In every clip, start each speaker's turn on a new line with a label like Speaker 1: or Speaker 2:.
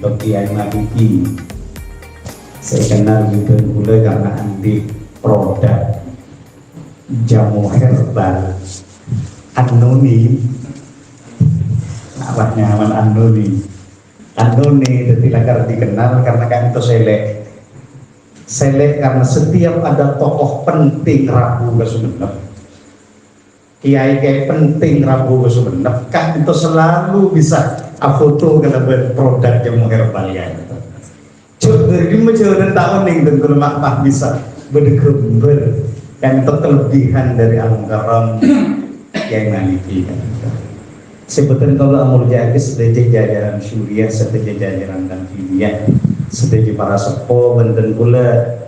Speaker 1: untuk Kiai Maliki. Saya kenal juga gula karena ambil produk jamu herbal Anoni, awak nyaman Anoni jadi lagar dikenal karena kan itu selek karena setiap ada tokoh penting Rabu ke Sumenep, kiai penting Rabu ke Sumenep kan itu selalu bisa foto kalau produk jamu herbal ya. Jadi macam tahun ini tentu mak bisa berdegember kan itu kelebihan dari Al-Mukarram yang Maliki kan. Sebetulnya kalau Amul Jagis sudah jajaran Suriah, sudah jajaran Tanfidiyah, sudah para sepo benten pula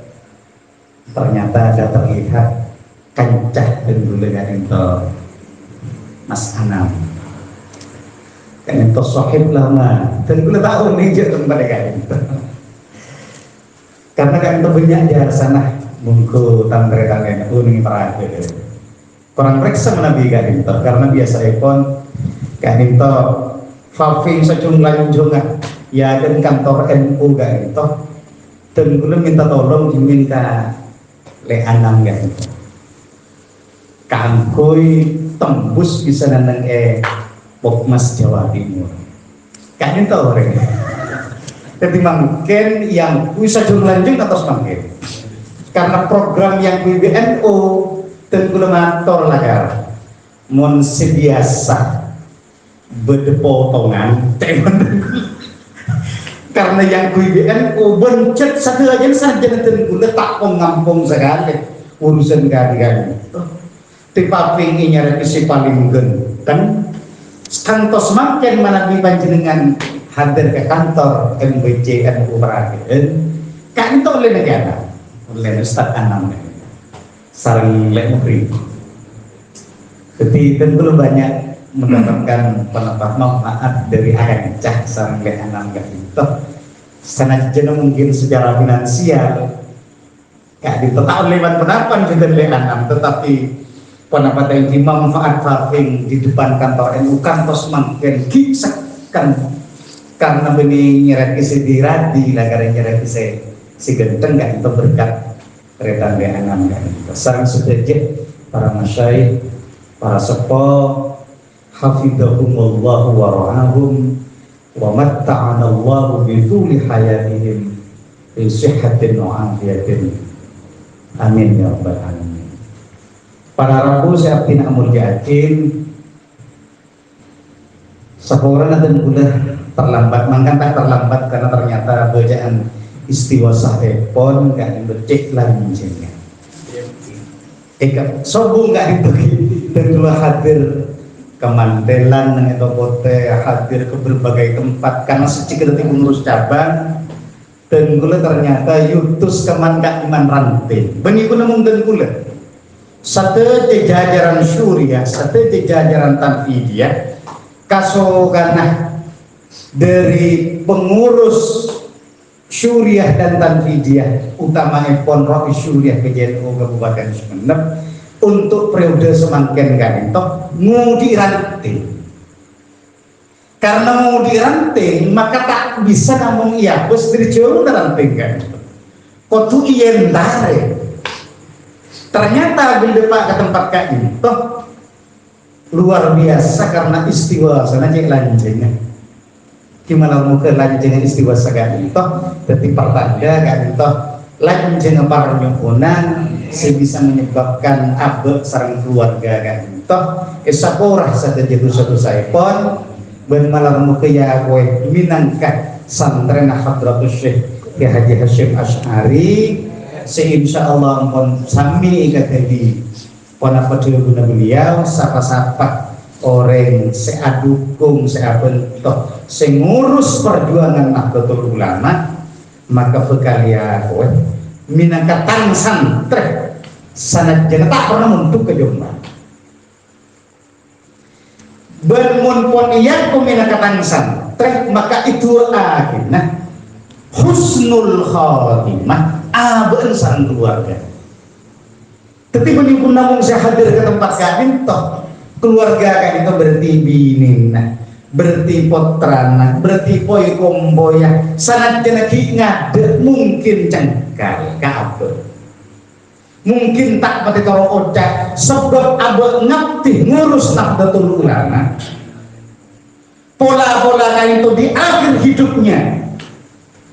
Speaker 1: ternyata ada terlihat kancah dan pula kan itu Mas Anam kan itu sahib lama dan pula tahu nih jangan pada kan itu karena kan itu banyak di sana mungku tantrekan yang kuning terakhir kurang periksa menabi kan itu karena biasa pun kan itu Fafing sejumlah junjungan ya dan kantor NU kan itu dan gue minta tolong diminta leanam kan itu kangkui tembus bisa nandang Pokmas Jawa Timur kan itu orang jadi mungkin yang bisa jumlanjung atau semakin karena program yang PBNU dan gue mator lah mon biasa berpotongan karena yang PBNU bencet satu aja saja dan gue tak ngampung sekali urusan kalian tipe ini revisi paling kan kantos makin mana di panjenengan hadir ke kantor MBC NU Merapen kantor oleh negara oleh Ustaz Anam saling lemuri jadi tentu banyak mendapatkan pendapat manfaat dari Ancah saling Anam itu senajan mungkin secara finansial gak ditetap lewat pendapat juga Anam tetapi pendapat yang dimanfaat Fafing di depan kantor NU kantos makin kisahkan karena ini nyeret isi diradi negara nyeret isi si genteng gak itu berkat kereta Anam kan sarang sedaje para masyayikh para sepo hafidhahumullahu wa ra'ahum wa matta'anallahu bituli hayatihim bi sihhatin wa afiyatin amin ya rabbal alamin. Para Rabu saya abdin amul yakin seorang dan udah terlambat mangkan tak terlambat karena ternyata bacaan istiwa sahepon gak dibecek lanjutnya sobu gak dibagi dan dua hadir kemantelan dan itu kote hadir ke berbagai tempat karena secikit pengurus cabang dan gula ternyata yutus keman gak iman ranting begitu namun dan gula satu jajaran Suriah satu jajaran Tanfidiyah kasogana dari pengurus Suriah dan Tanfidiyah utamanya Pon Rofi Suriah PJNU Kabupaten Sumenep untuk periode semakin gantok ngudi ranting karena ngudi ranting maka tak bisa namun iya bos dari jauh ranting kan kotu iyendare ternyata bila pak ke tempat kayak itu luar biasa karena istiwa sana cek lanjengnya gimana mau ke lanjengnya istiwa sekali itu jadi pertanda kan itu lanjeng paranyukunan bisa menyebabkan abe sarang keluarga kan itu esaporah saja jatuh satu saya pun ben malah mau ke ya gue minangkat santren Hadratus Syekh Ki Haji Hasyim Asy'ari insya-Allah pun sami kata di ponapodil guna beliau sapa-sapa orang seadukung seabentok sengurus perjuangan Nahdlatul Ulama maka bekalia kowe minangka tangsan trek sanad jangan tak pernah untuk kejumpa bermun pun iya minangka tangsan trek maka itu akhirnya husnul khatimah aben sareng keluarga tapi pun namun saya hadir ke tempat kami toh keluarga kan itu berarti binina berarti potrana, berarti poi komboya, sanat jenaki ngade mungkin cengkal kabel. Mungkin tak pati toro oca sebab abad ngabdi ngurus Nahdlatul Ulama. Pola-pola kain itu di akhir hidupnya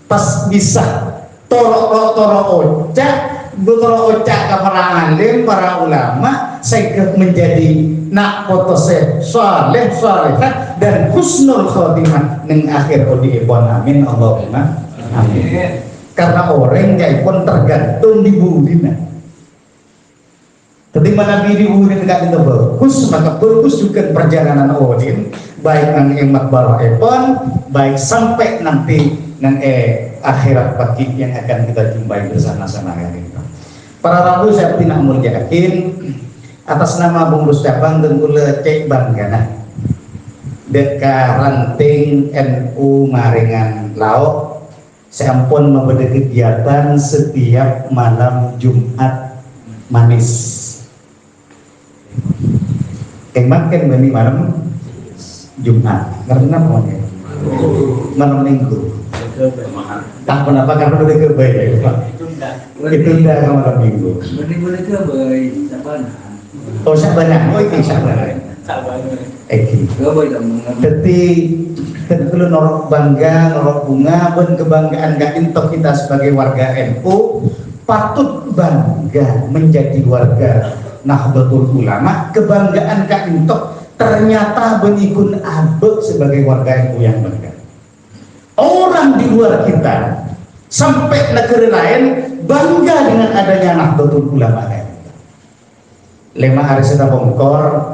Speaker 1: pas bisa toro oca ke para alim, para ulama sehingga menjadi nak foto saleh salehah dan husnul khotimah ning akhir odi ipon amin Allahumma amin. Karena orang yang pun tergantung di budina. Ketika Nabi di budina tidak bagus, maka bagus juga perjalanan odin baik nang emak barah ipon, baik sampai nanti nang akhirat bagi yang akan kita jumpai bersama-sama hari ini. Para rabu saya tidak yakin atas nama pengurus cabang dan ule cek banggana deka ranting NU Maringan Laok seampun memberi kegiatan setiap malam Jumat manis. Makan bani malam Jumat karena namanya malam Minggu. Tak kenapa karena udah kebaik ya Pak. Itu udah malam Minggu.
Speaker 2: Boleh kebaik, sabana.
Speaker 1: Oh sabana, oh iki sabana. Iki. Jadi kalau norok bangga, norok bunga, pun kebanggaan gak intok kita sebagai warga NU patut bangga menjadi warga Nahdlatul Ulama. Kebanggaan gak intok ternyata benikun abek sebagai warga NU yang bangga. Orang di luar kita sampai negara lain bangga dengan adanya Nahdlatul Ulama. Lema Arisita Bongkor,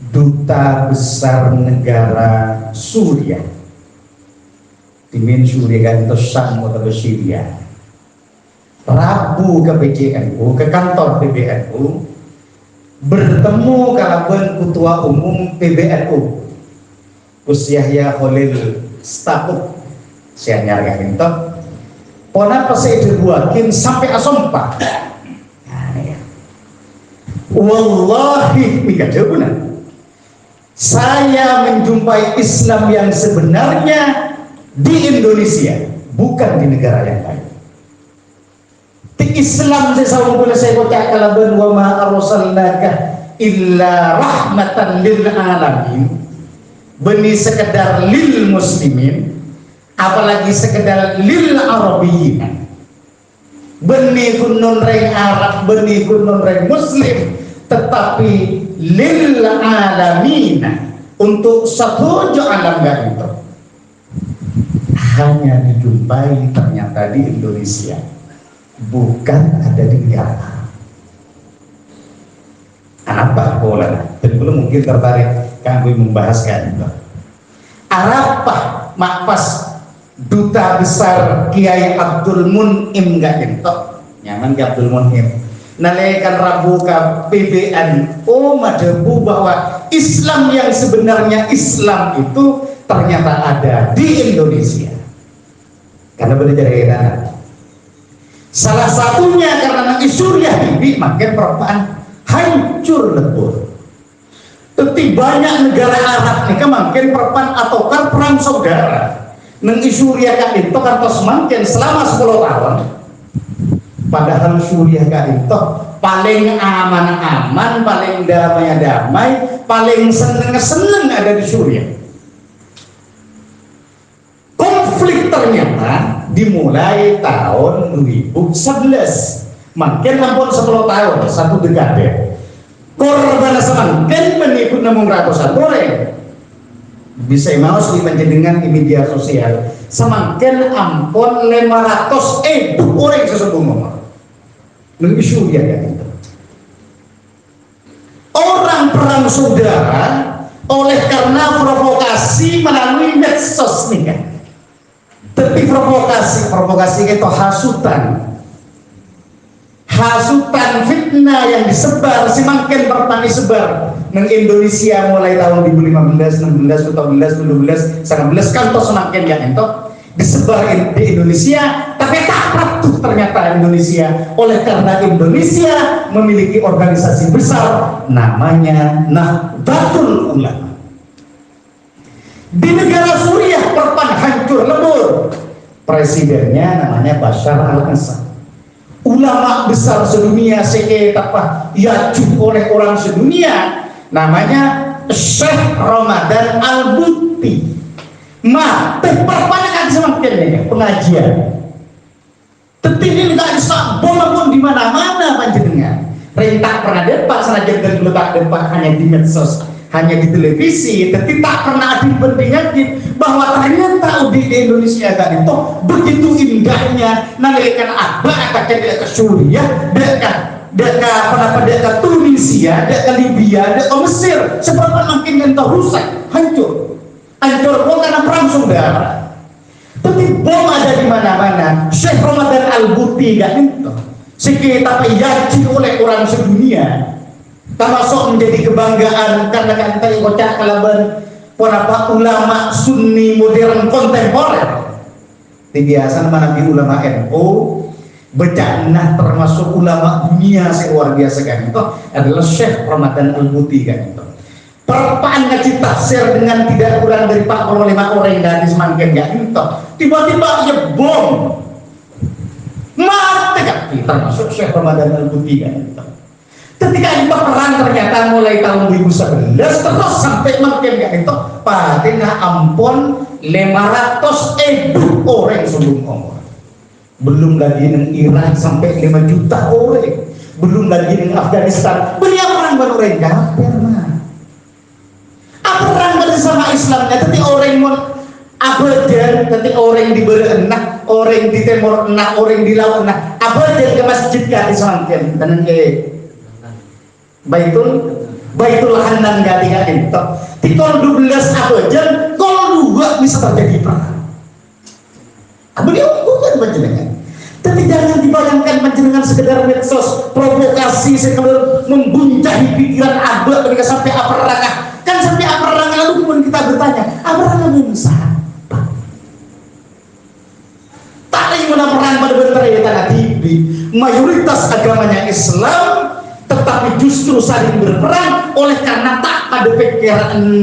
Speaker 1: duta besar negara Suriah, timin Suriah kan itu Sam atau Syria. Rabu ke PJNU, ke kantor PBNU, bertemu kalaban ketua umum PBNU, Gus Yahya Khalil Stakuf, saya nyariin itu. Pona pas itu buatin sampai asompa. Wallahi mika jawabannya. Saya menjumpai Islam yang sebenarnya di Indonesia, bukan di negara yang lain. Di Islam saya boleh saya baca kalaban wa ma arsalnaka illa rahmatan lil alamin. Beni sekedar lil muslimin, apalagi sekedar lil arabiyyin. Beni kunun reng Arab, beni kunun reng Muslim, tetapi lil alamin, untuk satu alam gak itu hanya dijumpai ternyata di Indonesia, bukan ada di negara. Apa pola? Dan belum mungkin tertarik kami membahaskan itu. Apa makpas duta besar Kiai Abdul Mun'im gak entok nyaman ke Abdul Mun'im nalaikan Rabu ke PBNU madebu bahwa Islam yang sebenarnya Islam itu ternyata ada di Indonesia karena berjalan salah satunya karena Suriah ini makin perempuan hancur lebur. Tapi banyak negara Arab nih makin perempuan atau kan perang saudara neng Suriah kan itu kan tos makin selama 10 tahun. Padahal Suriah kan itu paling aman-aman, paling damai-damai, paling seneng-seneng ada di Suriah. Konflik ternyata dimulai tahun 2011. Makin ampun 10 tahun, satu dekade. Korban semakin mengikut namung ratusan orang. Bisa maus di panjenengan di media sosial semakin ampun 500 orang sesungguhnya lebih Suriah ya itu. Orang perang saudara oleh karena provokasi melalui medsos nih kan. Tapi provokasi itu hasutan fitnah yang disebar semakin bertani sebar neng Indonesia mulai tahun 2015, 16, 17, 18, 19 kan toh semakin yang entok disebar di Indonesia, tapi tak patuh ternyata Indonesia oleh karena Indonesia memiliki organisasi besar namanya Nahdlatul Ulama. Di negara Suriah perpan hancur lebur. Presidennya namanya Bashar al-Assad. Ulama besar sedunia seketapa yacuh oleh orang sedunia namanya Syekh Ramadan Al-Buti. Teh perpanjangan semakin ini pengajian. Tetini nggak bisa bola di mana-mana panjenengan. Rentak pernah depak senajan dan letak depak hanya di medsos, hanya di televisi, tapi tak pernah dipentingkan bahwa ternyata di Indonesia kan itu begitu indahnya nangilkan abah akan ke Suriah, dekat Tunisia, dekat Libya, dekat Mesir, seberapa makin entah rusak, hancur kok karena perang saudara. Tapi bom ada di mana-mana. Syekh Ramadan Al-Buti kan itu sekitar yakin oleh orang sedunia, termasuk menjadi kebanggaan karena kan tadi kocak kalaban para ulama Sunni modern kontemporer. Biasa mana di ulama NU becanah termasuk ulama dunia luar biasa kan itu adalah Syekh Ramadan Al-Buti kan itu. Perpaan ngaji tafsir dengan tidak kurang dari 45 orang dari semakin gak itu. Tiba-tiba ya bom mati kan termasuk Syekh Ramadan Al-Buti kan itu. Ketika itu perang ternyata mulai tahun 2011 terus sampai makin gak itu patina ampun 500.000 orang sebelum umur. Belum lagi dengan Iran sampai 5 juta orang, belum lagi dengan Afghanistan. Beliau orang baru orang kafir mah. Apa orang bersama Islamnya? Tapi orang mau abadan, tapi orang di berenah, orang di timur enah, orang di laut enah. Abadan ke masjid kali semakin dan ke Baitul Hanan gak itu. Di tahun 12 abadan, kalau 2 bisa terjadi perang. Beliau bukan panjenengan. Tapi jangan dibayangkan panjenengan sekedar medsos provokasi sekedar membuncahi pikiran abad ketika sampai perang. Kan sampai perang lalu kemudian kita bertanya, perang itu siapa? Tak lagi mana perang pada bentar ya tanah TV. Mayoritas agamanya Islam, tetapi justru saling berperang oleh karena tak pada pikiran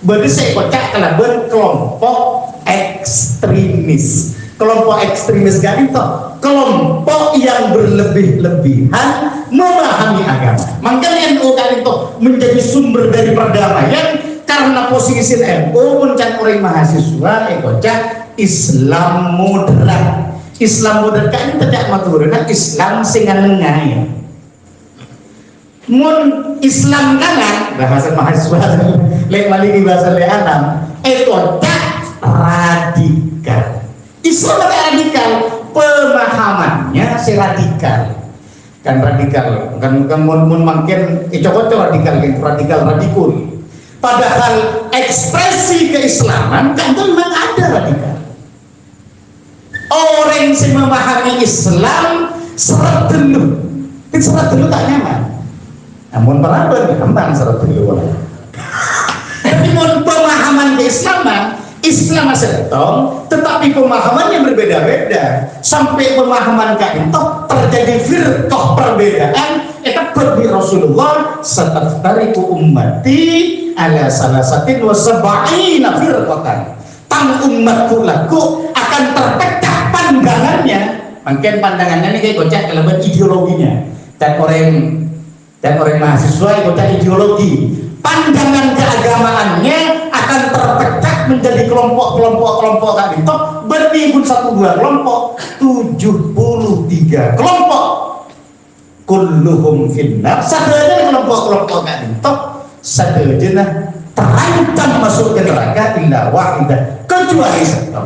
Speaker 1: Berarti saya kocak kalaban kelompok ekstremis. Kelompok ekstremis gak itu kelompok yang berlebih-lebihan memahami agama. Makanya NU kan itu menjadi sumber dari perdamaian karena posisi NU mencari orang mahasiswa kocak Islam moderat. Islam moderat kan tidak maturuna Islam singan ngai. Mun Islam kanan bahasa mahasiswa lek maliki bahasa leanam kocak radikal. Islam ada radikal, pemahamannya si radikal kan radikal kan mun makin cocok radikal radikul. Padahal ekspresi keislaman kan itu memang ada radikal. Orang yang memahami Islam serat dulu tak nyaman. Namun perabot gampang serat dulu. Tapi mun pemahaman keislaman Islam masih datang, tetapi pemahamannya berbeda-beda. Sampai pemahaman itu terjadi firqah perbedaan. Itu Rasulullah sataftariqu ummati ala salasatin wa sab'ina firqatan. Tang umatku laku akan terpecah pandangannya. Mungkin pandangannya ini kayak gocak kelebihan ideologinya. Dan orang mahasiswa gocak ideologi. Pandangan keagamaannya akan terpecah menjadi kelompok kan itu bertimbun 1-2 kelompok 73 kelompok kulluhum finnar sadaya kelompok kan itu sadaya terancam masuk ke neraka illa wahidah kecuali satu.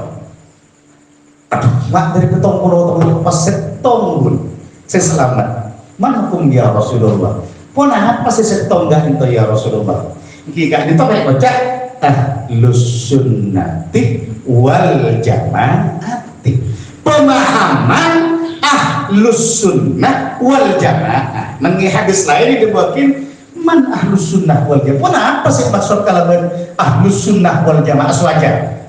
Speaker 1: Aduh mak dari petong pulau pas setong pun saya selamat mana hukum ya Rasulullah pun apa sih setong gak itu ya Rasulullah jika itu kayak kocak ahlus sunnati wal jamaati pemahaman ahlus sunnah wal jamaah. Mengenai hadis lain dibuatin man ahlus sunnah wal jamaah. Apa sih maksud kalaban ahlus sunnah wal jamaah sewajar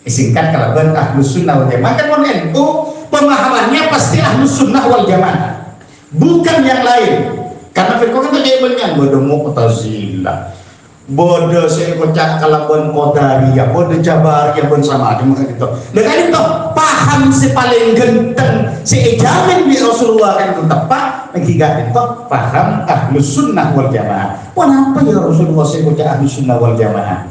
Speaker 1: singkat kalaban ahlus sunnah wal jamaah kan NU pemahamannya pasti ahlus sunnah wal jamaah bukan yang lain karena firqah kan kayak banyak bodoh mu'tazilah bodoh saya kocak kalaban kodari ya bodoh jabar ya pun sama aja maka gitu dengan itu paham si paling genteng si jamin di Rasulullah kan itu tepat lagi gak itu paham ahlus sunnah wal jamaah. Kenapa ya Rasulullah saya kocak ahlus sunnah wal jamaah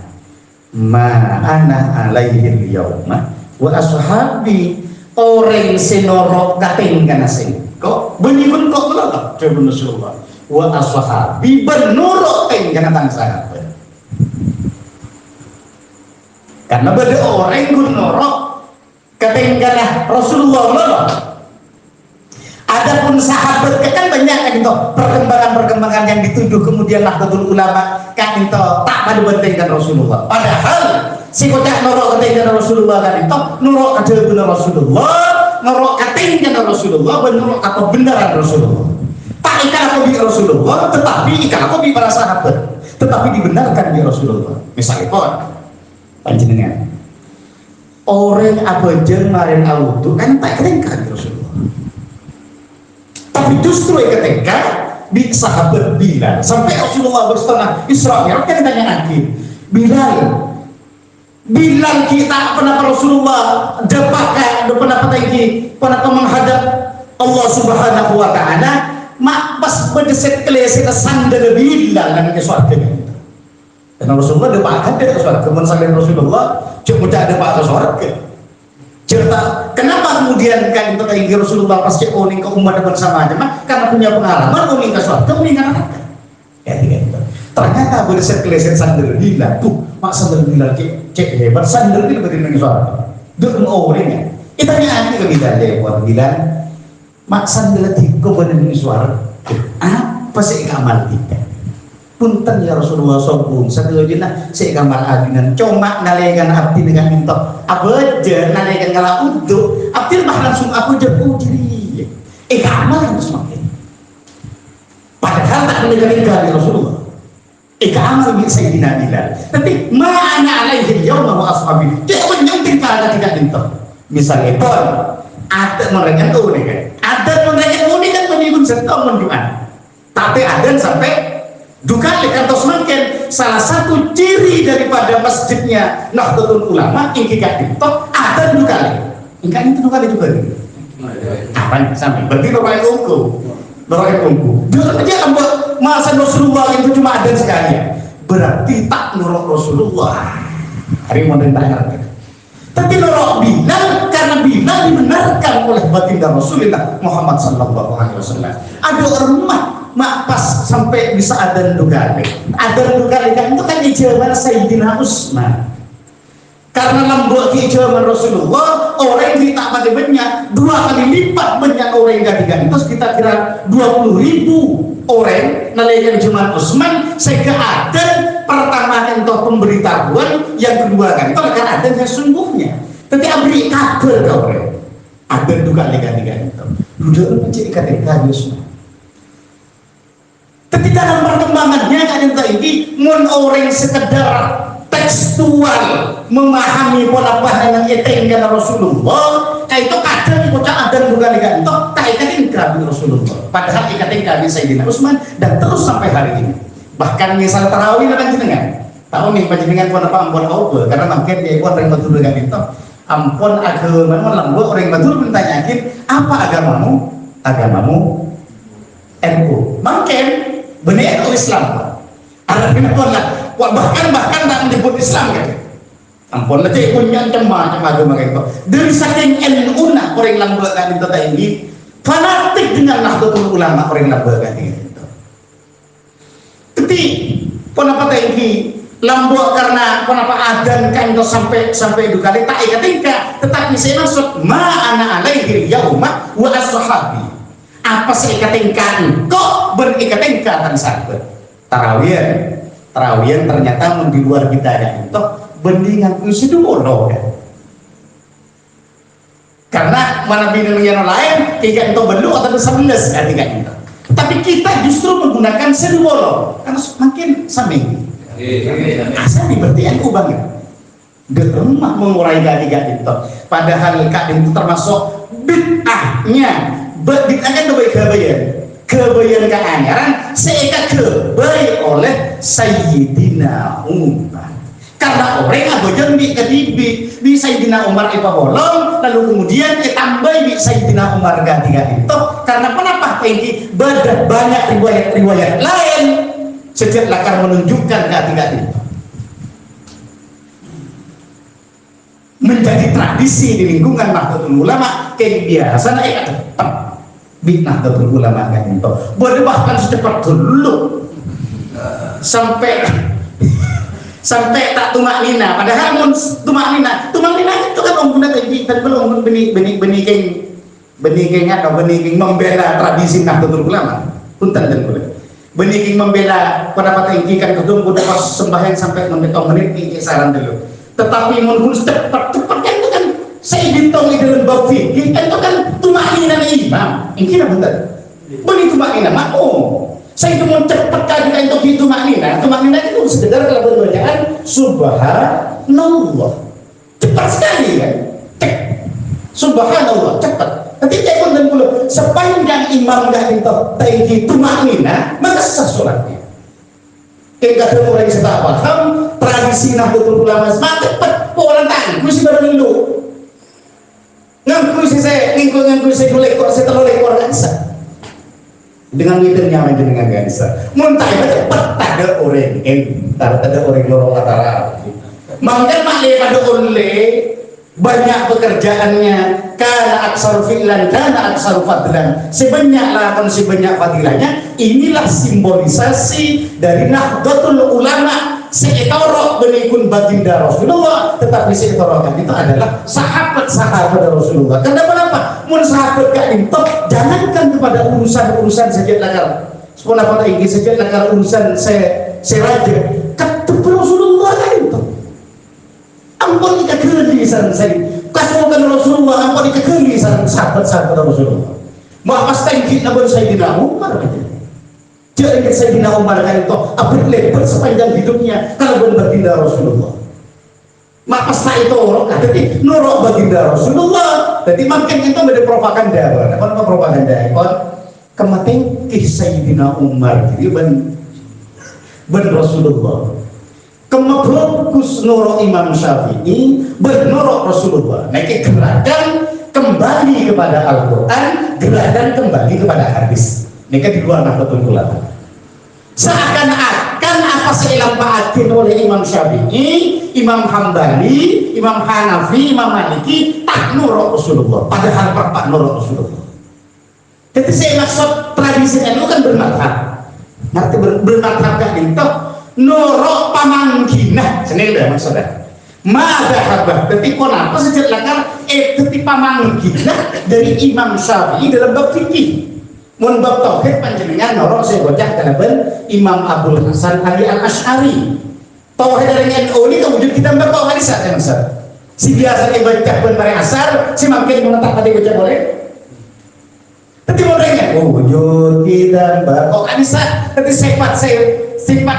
Speaker 1: ma ana alaihi yauma wa ashabi orang sinorok katingkan asing kok benyikun kok kelak coba Rasulullah wa ashabi benurok tingkan tangsa karena beda orang yang norok ketinggalan Rasulullah loh. Adapun sahabat kan banyak kan itu perkembangan yang dituduh kemudian Nahdlatul Ulama kan itu tak pada bentengan Rasulullah. Padahal si kocak norok ketinggalan Rasulullah kan itu norok ketinggalan Rasulullah, norok ketinggalan Rasulullah, norok atau beneran Rasulullah. Tak ikan aku di Rasulullah, tetapi ikan aku di para sahabat, tetapi dibenarkan di Rasulullah. Misalnya kok panjenengan orang abajan marin awudu kan tak ketinggalan Rasulullah, tapi justru ketika di sahabat Bilal sampai Rasulullah bersetengah Isra Mi'raj kan tanya lagi Bilal kita kenapa Rasulullah dapatkan kenapa lagi kenapa menghadap Allah Subhanahu wa Ta'ala mak pas berdeset kelese sandal Bilal dan ke surga. Dan Rasulullah ada pakat dari surga, mensalin Rasulullah cuma ada pakat surga. Cerita kenapa kemudian kan itu kayak Rasulullah pas cek oning ke umat bersama aja mah karena punya pengalaman oning ke surga, oning kan ya gitu. Ternyata berset keleset sandal Bilal tuh mak sandal Bilal cek hebat sandal Bilal berdiri di surga. Dulu orangnya kita nyanyi ke Bilal ya buat Bilal mak sandal tiko berdiri di surga. Apa sih kamal kita? Punten ya Rasulullah sobung sadayana sik kamar adinan cuma nalekan abdi dengan minta abeja nalekan ngala uduk abdi mah langsung aku jepu diri kamar semakin padahal tak mendengar dari Rasulullah kamar bi sayyidina Bilal tapi ma'ana alaihi yauma wa ashabi dia menyuntik kata tidak minta misalnya pun ada mereka tuh kan ada mereka kan menyebut serta mendoa tapi ada sampai Dukali kantos mungkin salah satu ciri daripada masjidnya Nahdlatul Ulama ingki kadiptok ada dukali. Ingka itu dukali juga nih. Apa sampai berarti orang yang ungku. Dia aja ambek masa Rasulullah itu cuma ada sekali. Berarti tak nurut Rasulullah. Hari mau ditanya. Tapi nurut Bilal karena Bilal dibenarkan oleh baginda Rasulullah Muhammad sallallahu alaihi wasallam. Ada rumah mak pas sampai bisa adan dukali kan itu kan ijaman Sayyidina Utsman karena lambok ijaman Rasulullah orang yang tak pada banyak 2 kali lipat banyak orang yang gadigan itu sekitar kira 20.000 orang nalayan ijaman Utsman sehingga adan pertama itu pemberitahuan yang kedua kan itu akan adan yang sungguhnya tapi abri kabar kau orang adan dukali gadigan itu duduk mencari gadigan Utsman. Tapi dalam perkembangannya kan ini mun orang sekedar tekstual memahami pola bahan yang eteng Rasulullah kayak itu kadang dikocak adan bukan digantok tak ikatin kerabi Rasulullah padahal ikatin kerabi Sayyidina Utsman dan terus sampai hari ini bahkan misal tarawih kan jenengan tahu nih panjenengan pun apa ampun Allah karena mungkin dia pun orang betul dengan itu ampun agama lembut orang betul mentanyakin apa agamamu NU mungkin benar Islam Arabnya pun lah bahkan tak menyebut Islam kan ampun lah cek punya macam agama kayak itu dari saking NU nak orang lambakan itu ini fanatik dengan Nahdlatul Ulama orang lambakan itu tapi kenapa ini lambok karena kenapa adan kan itu sampai 2 kali tak ika tetapi saya maksud ma'ana alaihi yauma wa ashabi apa sih ikatingkan kok berikatingkan sahabat tarawian ternyata di luar kita ada itu bandingan itu bodoh kan karena mana bidang yang lain tiga itu belum atau 11 kan tiga itu tapi kita justru menggunakan sedulur karena makin saming asal berarti NU banget geremah mengurai tiga itu padahal kadang itu termasuk bid'ahnya bid'ah kan kebayan keanyaran seika kebaik oleh Sayyidina Umar. Karena orang abojan di ketibi di Sayyidina Umar ipaholong, lalu kemudian ditambah di Sayyidina Umar ganti-ganti itu. Karena kenapa? Ini banyak riwayat-riwayat lain sejak lakar menunjukkan ganti-ganti itu. Menjadi tradisi di lingkungan Nahdlatul Ulama kayak biasa naik cepat di Nahdlatul Ulama kan itu. Boleh bahkan secepat dulu sampai tak tumak nina, padahal mun tumak nina itu kan orang tadi dan belum benih membela tradisi Nahdlatul Ulama. Punten dan boleh benih membela pendapat tinggi kan kedung udah pas sembahyang sampai 6 menit ini saran dulu. Tetapi mun cepat kan itu kan saya bintang di dalam bab fikih kan itu kan tumak nina imam. Ini kira betul. Benih tumak nina mau. Saya itu mau cepat kajian untuk itu maknina itu sekedar kalau bacaan subhanallah cepat sekali kan subhanallah cepat. Nanti saya pun dan dulu sepanjang imam dah minta itu maknina maka sah sholatnya. Ketika ada orang yang tak paham tradisi Nahdlatul Ulama maka cepat orang tanya kursi baru dulu ngangkusi saya golek kok saya terlalu lekor kan sah dengan witirnya dengan gansa muntah itu cepat ada orang ada orang lorong antara makanya maklum pada oleh banyak pekerjaannya kana aksar fi'lan kana aksar fadlan sebanyak lakon sebanyak fadilahnya. Inilah simbolisasi dari Nahdlatul Ulama. Seetorok benikun baginda Rasulullah, tetapi seetorokan itu adalah sahabat-sahabat Rasulullah. Kenapa? Mun sahabat gak intok, jangankan kepada urusan-urusan sejak nakal. Sekolah pada ini sejak nakal urusan saya raja. Ketemu Rasulullah kan intok. Ampun ika geli sareng saya. Kasukan Rasulullah ampun ika geli sareng sahabat-sahabat Rasulullah. Mak pas tangkit nabon Sayyidina Umar aja. Jangan Sayyidina Umar kan itu abad lebar sepanjang hidupnya kalau baginda Rasulullah. Maka setelah itu orang jadi nurut baginda Rasulullah. Jadi makin itu menjadi propaganda. Apa propaganda? Kematian Sayyidina Umar jadi ben Rasulullah. Kemabagus nurut Imam Syafi'i ben nurut Rasulullah. Nah gerakan kembali kepada Al-Quran, gerakan kembali kepada hadis. Ini kan di luar Nahdlatul Ulama. Seakan-akan apa yang dilampaatkan oleh Imam Syafi'i, Imam Hambali, Imam Hanafi, Imam Maliki tak nurut Rasulullah. Padahal pak nurut Rasulullah. Jadi saya maksud tradisi itu kan bermadhab. Nanti bermadhab kan itu nurut pamangkinah. Seneng dah maksudnya. Madhabah. Jadi kenapa sejak lakar itu pamangkinah dari Imam Syafi'i dalam bab fikih. Mun bab tauhid panjenengan norok saya bocah kalaban Imam Abdul Hasan Ali Al-Asy'ari. Tauhid dari NU ini wujud kita mbak tauhid saja Mas. Si biasa dibaca ben bare asar, si makin menetap tadi baca boleh. Tapi modalnya wujud kita mbak kok bisa tapi sifat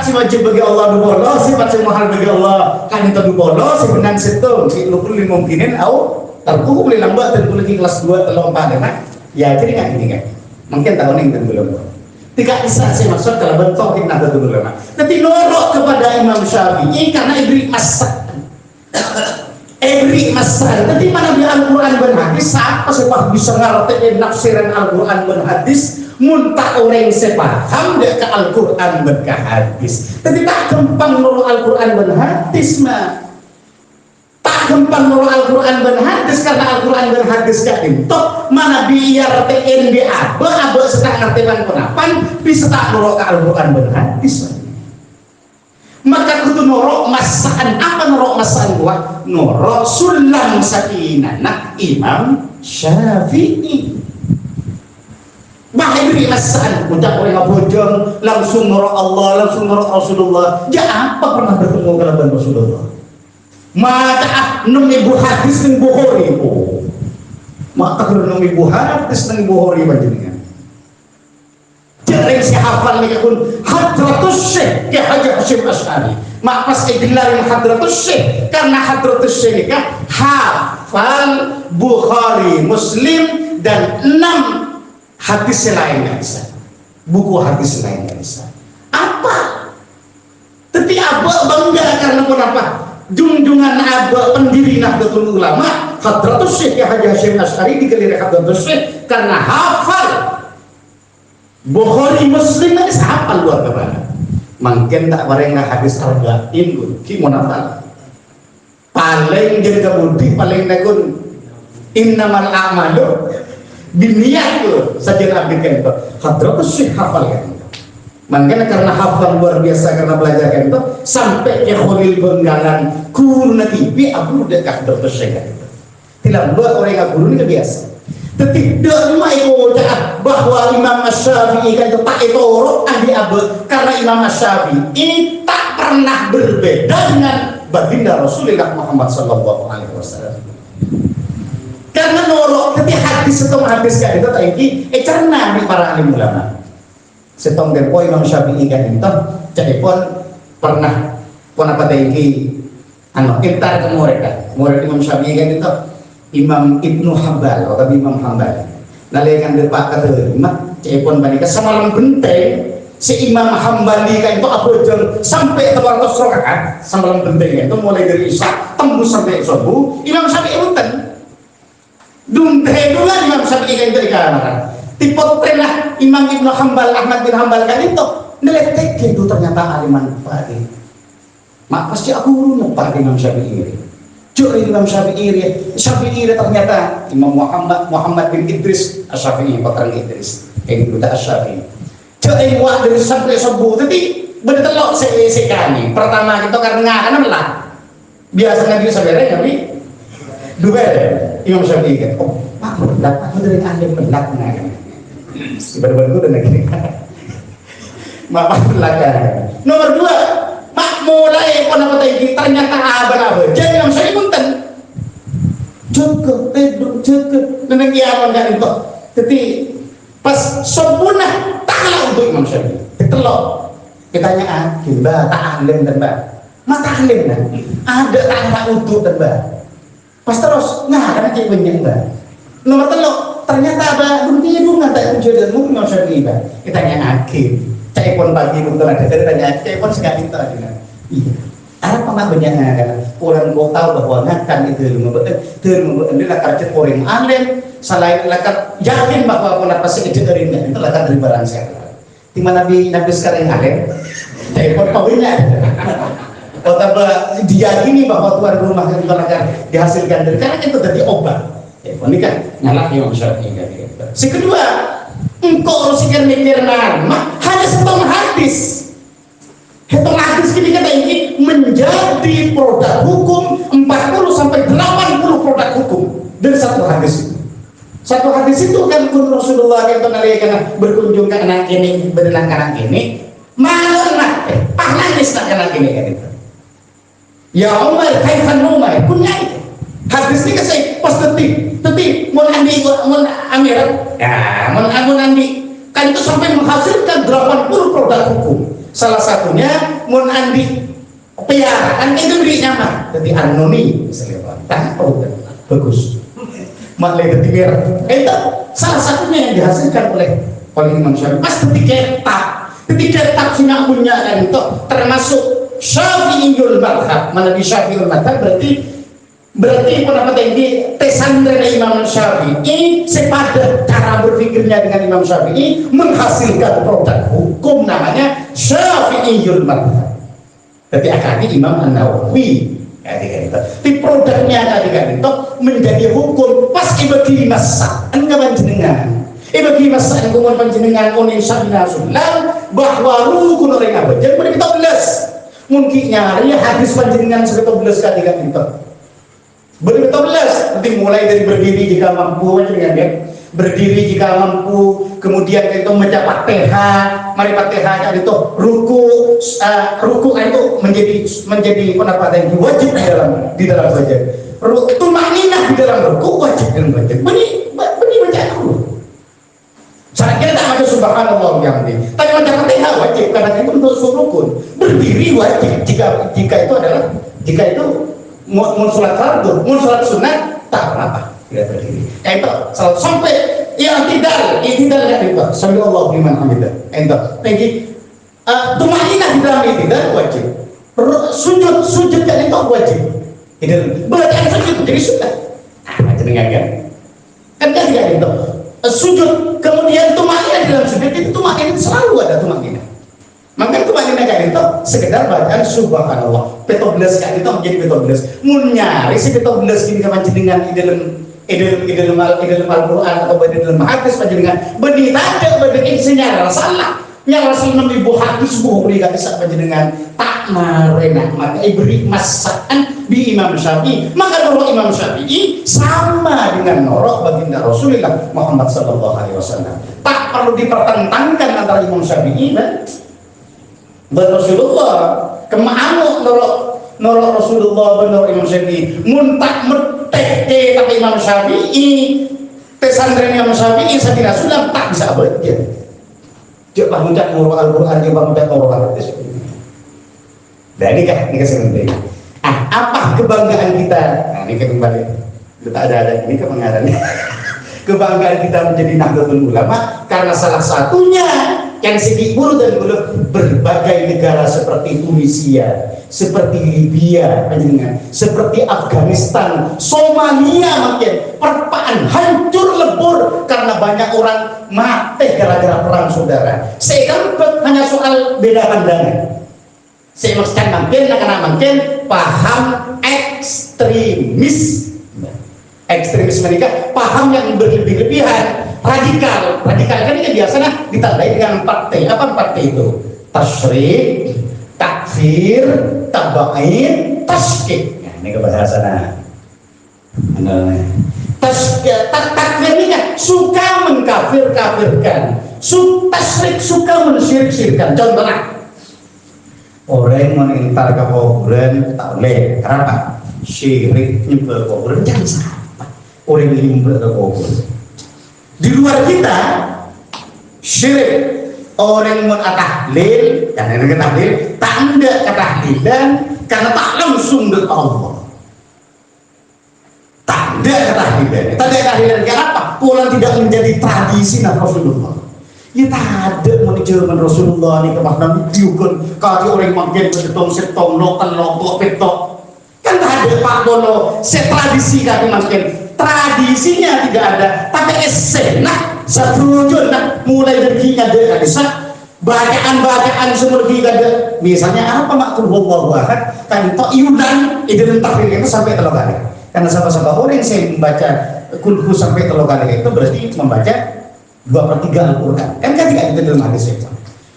Speaker 1: si wajib bagi Allah dulu, sifat si mahal bagi Allah kan itu dulu, si benar situ, si lupul mungkinin au terkuku boleh lambat dan boleh kelas 2 terlompat kan? Ya jadi nggak gini kan? Mungkin tahun ini belum. Tidak bisa saya maksud kalau bentuk Nahdlatul Ulama. Tapi norok kepada Imam Syafi'i karena ibri masak. Tapi mana di Al-Quran dan hadis siapa sebab bisa ngerti nafsiran Al-Quran dan hadis muntah orang sepaham dek ke Al-Quran dan ke hadis. Tapi tak gampang nurut Al-Quran dan hadis mah. Tak gampang nurut Al-Quran dan hadis karena Al-Quran dan hadis gak dintok mana biar TN di abe sedang ngertikan penapan bisa tak nurut ke Al-Quran dan hadis. Maka kudu nurut masaan apa nurut masaan gua nurut sulam sakinah Imam Syafi'i. Bahibri masaan ucap oleh ngabojong langsung nurut Allah langsung nurut Rasulullah. Ya apa pernah bertemu dengan Rasulullah? Maka nung ibu hadis nung Bukhari maka nung ibu hadis nung Bukhari panjenengan jarang si hafal ni kakun Hadratus Syekh ke Haji Hasyim Asy'ari maka pas digelar Hadratus Syekh karena Hadratus Syekh kan hafal Bukhari Muslim dan 6 hadis lain yang bisa buku hadis lain yang bisa apa Tetapi abah bangga karena kenapa? Junjungan abah pendiri Nahdlatul Ulama Hadratus Syekh Haji Hasyim Asy'ari digelar Hadratus Syekh karena hafal Bukhari Muslim ini hafal luar biasa. Mungkin tak bareng hadis arba'in ki monafal. Paling jadi kebudi paling nakun innamal a'malu binniyat saja nabi kan itu. Hadratus Syekh hafal kan. Makanya karena hafal luar biasa karena belajar kan itu sampai ke Khalil Benggalan kurna tibi aku udah kah dokter saya tidak buat orang yang guru ini biasa tidak mai bahwa Imam Asy-Syafi'i kan itu tak itu orang ahli abad karena Imam Asy-Syafi'i tak pernah berbeda dengan baginda Rasulullah Muhammad sallallahu alaihi wasallam karena norok ketika hadis atau hadis kan itu tadi cerna di para alim ulama setong tempo Imam Syafi'i kan itu jadi pun pernah apa tadi intar ke murid Imam Syafi'i kan itu Imam Ibnu Hambal atau Imam Hambal nalekan depak kata imam jadi pun bandingkan semalam benteng si Imam Hambali kan itu abojol sampai 200 rakaat semalam benteng itu mulai dari Isya tembus sampai subuh Imam Syafi'i unten dunte dulu Imam Syafi'i kan itu ikan tipe telah Imam Ibnu Hambal Ahmad bin Hambal kan itu neletek itu ternyata aliman padi mak pasti aku urun pak Imam Syafi'i curi Imam Syafi'i ternyata Imam Muhammad bin Idris Asy-Syafi'i patran Idris ini buta Asy-Syafi'i curi wah dari sampai subuh tapi bener sekali pertama kita karena karena melah biasanya dia saudara kami dua Imam Syafi'i kan oh aku dari alim melah kan baru-baru udah negeri maaf belakang nomor 2 mak mulai apa ini ternyata abang-abang jadi yang saya punten cukup dengan kiaman kan itu jadi pas sempurna tak kalah untuk Imam Syafi'i ditelok kitanya mbak tak alim dan mbak mata alim kan ada tak kalah untuk dan mbak pas terus nah karena cik banyak mbak nomor 3 ternyata ada dunia itu nggak tak kejadianmu Imam Syafi'i kan kita tanya akhir cepon pagi betul ada jadi tanya cepon sekali itu aja iya apa mak banyak kan orang kau tahu bahwa ngakan itu ilmu ini lakar cek orang alim selain lakar yakin bahwa pun apa sih itu dari itu lakar dari barang saya di mana nabi sekarang alim cepon poinnya kota diyakini bahwa tuan rumah itu lakar dihasilkan dari karena itu dari obat ini kan nyala Imam Syafi'i kan si kedua engkau harus mikir nama hanya setengah hadis gini kata ini menjadi produk hukum 40 sampai 80 produk hukum dari satu hadis itu kan pun Rasulullah yang pernah berkunjung ke anak ini berenang kanak ini mana nangis nak kanak ini kan itu ya Umar kaifan Umar punya itu hadis ini kasih pas detik mau amir ya mau andi kan itu sampai menghasilkan 80 produk hukum salah satunya mau andi piaraan itu dirinya mah jadi anoni bagus maklum ketika itu salah satunya yang dihasilkan oleh Imam Syafi'i pas ketika sini punya kan itu termasuk Syafi'iyul madhab mana di Syafi'iyul madhab berarti pendapat ini tesan dari Imam Syafi'i sepadan cara berpikirnya dengan Imam Syafi'i menghasilkan produk hukum namanya Syafi'iyul madhab jadi akhirnya Imam An-Nawawi di produknya tadi kan itu menjadi hukum pas bagi masa enggak panjenengan bagi masa yang kumon panjenengan onin sabina sulam bahwa rukun orang apa jadi pada kita belas mungkin nyari hadis panjenengan sekitar belas kali kan itu belas nanti mulai dari berdiri jika mampu berdiri jika mampu kemudian itu mencapai TH mari TH kan itu ruku itu menjadi pendapatan yang wajib di dalam wajib tumaninah di dalam ruku wajib dan wajib benih baca dulu saya kira tak ada subhanallah yang ini tapi mencapai TH wajib karena itu untuk rukun berdiri wajib jika itu mau sholat fardu, mau sholat sunat, tak apa, tidak berdiri. Itu sampai yang tidak kan itu. Sampai Allah liman hamidah. Itu, lagi tumaninah di dalam itu wajib. Sujud jadi itu wajib. Bacaan sujud jadi sunnah. Macam kan? Kan itu. Sujud kemudian tumakninah dalam sujud itu tumakninah selalu ada tumakninah. Maka tumakninah kayak itu sekedar bacaan subhanallah. 17 kali itu menjadi 17. Mun nyari si 17 gini kapan jenengan di dalam Al-Quran atau di dalam hadis panjenengan benih ada benih senyara salah. Yang Rasul Nabi hadis buhuri kata saat panjenengan tak marena maka beri masaan di Imam Syafi'i, maka norok Imam Syafi'i sama dengan norok baginda Rasulullah Muhammad sallallahu alaihi wasallam. Tak perlu dipertentangkan antara Imam Syafi'i dan Rasulullah. Kemana norok Rasulullah dan norok Imam Syafi'i. Mun tak metek tapi Imam Syafi'i pesantren Imam Syafi'i sabila sulam tak bisa baca. Dia bangun cat norok Al-Quran, dia bangun cat norok hadis. Dan ini kesenangan. Apa kebanggaan kita? Nah, ini kembali kita ada ini kepengarannya. Kebanggaan kita menjadi Nahdlatul Ulama karena salah satunya yang segi buru dan bulu berbagai negara seperti Tunisia, seperti Libya, seperti Afghanistan, Somalia makin perpaan hancur lebur karena banyak orang mati gara-gara perang saudara. Saya kan hanya soal beda pandangan. Saya maksudkan makin paham ekstremis mereka paham yang berlebih-lebihan radikal kan ini biasanya ditandai dengan 4T. Apa 4T itu? Tasyrik, takfir, tabain, taskik. Nah, ini kebahasannya takfir ini kan suka mengkafir-kafirkan, tasyrik suka mensyrik-syirkan. Contohnya orang mau mengintar ke kuburan tak boleh. Kenapa? Syirik nyembah kuburan jangan sampai orang nyembah ke kuburan. Di luar kita syirik orang mau tahlil dan yang tahlil tanda ketahlilan karena tak langsung dari Allah. Tanda ketahlilan kenapa? Pulang tidak menjadi tradisi Rasulullah. Ya tak ada mau Jerman Rasulullah ni kemana diukun kalau orang makin setong lokal petok kan tak ada Pak Bono tradisi kami makin tradisinya tidak ada tapi esenah satu nak mulai dari ada bisa bacaan seperti ada misalnya apa maksud wallahu ahad kan itu iudan idul tahlil itu sampai 3 kali karena sama-sama orang yang saya membaca kulhu sampai 3 kali itu berarti membaca 2/3 Al-Quran. Kan tidak itu dalam hadis itu.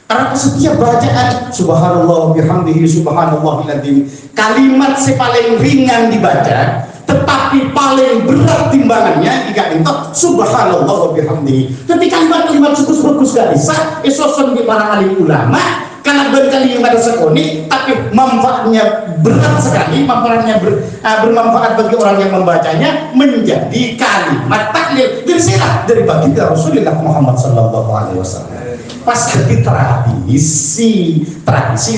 Speaker 1: Karena setiap bacaan subhanallah bihamdihi subhanallahil kalimat paling ringan dibaca tetapi paling berat timbangannya jika itu subhanallah bihamdihi. Tapi kalimat bagus sekali. Isoson di para alim ulama karena kalimat sekoni tapi manfaatnya berat sekali, bermanfaat bagi orang yang membacanya menjadi kalimat tahlil dirsilah dari baginda Rasulullah Muhammad sallallahu alaihi wasallam. Pas jadi tradisi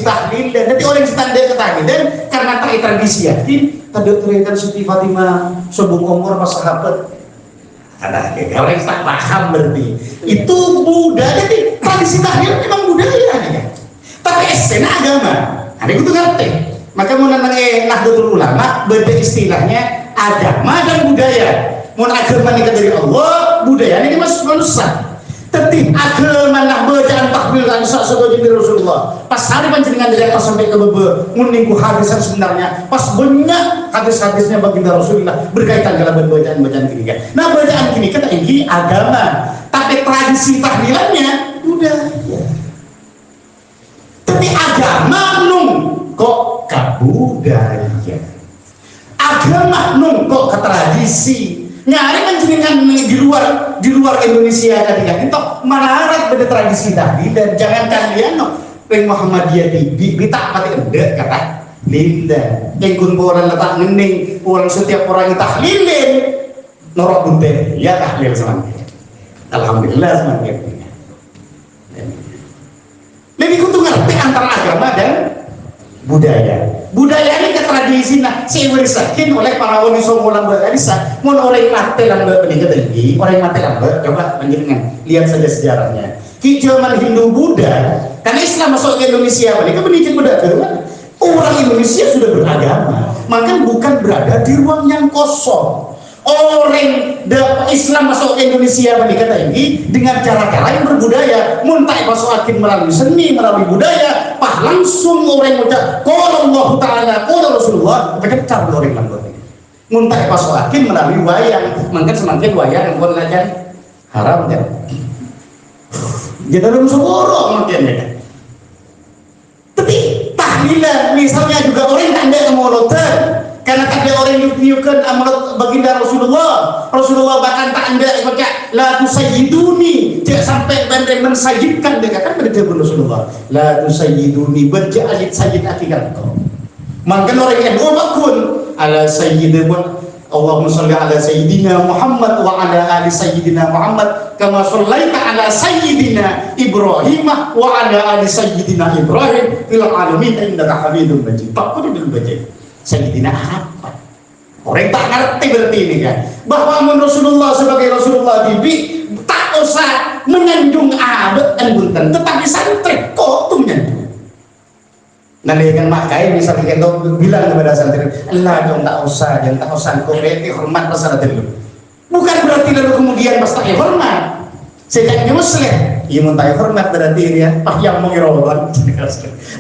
Speaker 1: tahlil dan jadi orang standar ketahlilan karena tradisi yakin tadi teriakan Siti Fatimah sebelum umur pas sahabat ada orang yang tak paham berarti itu budaya jadi tradisi tahlil memang budaya ya. Tapi esena agama, ada itu ngerti. Maka mau nanya Nahdlatul Ulama, beda istilahnya agama dan budaya. Mau agama ini dari Allah, budaya ini masuk manusia. Tapi agama nak bacaan takbir dan sesuatu dari Rasulullah. Pas hari panjenengan dari atas sampai ke bawah, meninggu hadisan sebenarnya. Pas banyak hadis-hadisnya baginda Rasulullah berkaitan dengan bacaan gini kan. Nah bacaan gini kan ini agama, tapi tradisi tahlilannya budaya. Tapi agama nung kok ke budaya, agama nung kok ke tradisi. Nyari panjenengan di luar Indonesia tadi kan itu melarat pada tradisi tadi dan jangan kalian peng Muhammadiyah di tak pati ende kata linda yang orang letak ngening orang setiap orang yang tahlilin norok bunte ya tahlil semangat alhamdulillah semangat. Lebih kutu ngerti antara agama dan budaya. Budaya ini ke tradisi nah diwariskan oleh para wali songo lambat hadisa. Mun orang mati lambat menikah tinggi, orang mati lambat coba panjenengan lihat saja sejarahnya. Ki zaman Hindu Buddha, kan Islam masuk ke Indonesia, mereka menikah Buddha Orang Indonesia sudah beragama, maka bukan berada di ruang yang kosong. Orang Islam masuk ke Indonesia kata ini dengan cara-cara yang berbudaya, muntai masuk akin melalui seni, melalui budaya, pah langsung orang ucap qala Allah Ta'ala, qala Rasulullah, mereka cara orang langgota ini. Muntai masuk akin melalui wayang, mungkin semakin wayang yang pun aja haram kan. Jadi dalam seborong mungkin ya. Tapi tahlilan misalnya juga orang tak ada kemulotan. Karena tak ada orang yang menyukai amalat baginda Rasulullah bahkan tak ada baca la tusayyiduni, tidak sampai bandai mensayyidkan, dia katakan pada jawaban Rasulullah la tusayyiduni, berja'alit sayyid akibatku. Maka orang yang bermakun ala sayyidina Allahumma salli ala sayyidina Muhammad wa ala ali sayyidina Muhammad kama sallaita ala sayyidina Ibrahim wa ala ali sayyidina Ibrahim fil alamin innaka Hamidum Majid. Takut itu baca Sayyidina apa? Orang tak ngerti berarti ini kan, bahwa Rasulullah sebagai Rasulullah bibi tak usah menyanjung abad dan bunten, tetapi santri kok tuh menyanjung. Nanti kan makai misalnya kita bilang kepada santri, Allah jangan tak usah kau beti hormat pasal dulu. Bukan berarti lalu kemudian pas tak hormat. Sejak Muslim, ia mentai hormat berarti ya, pak yang mengiraukan,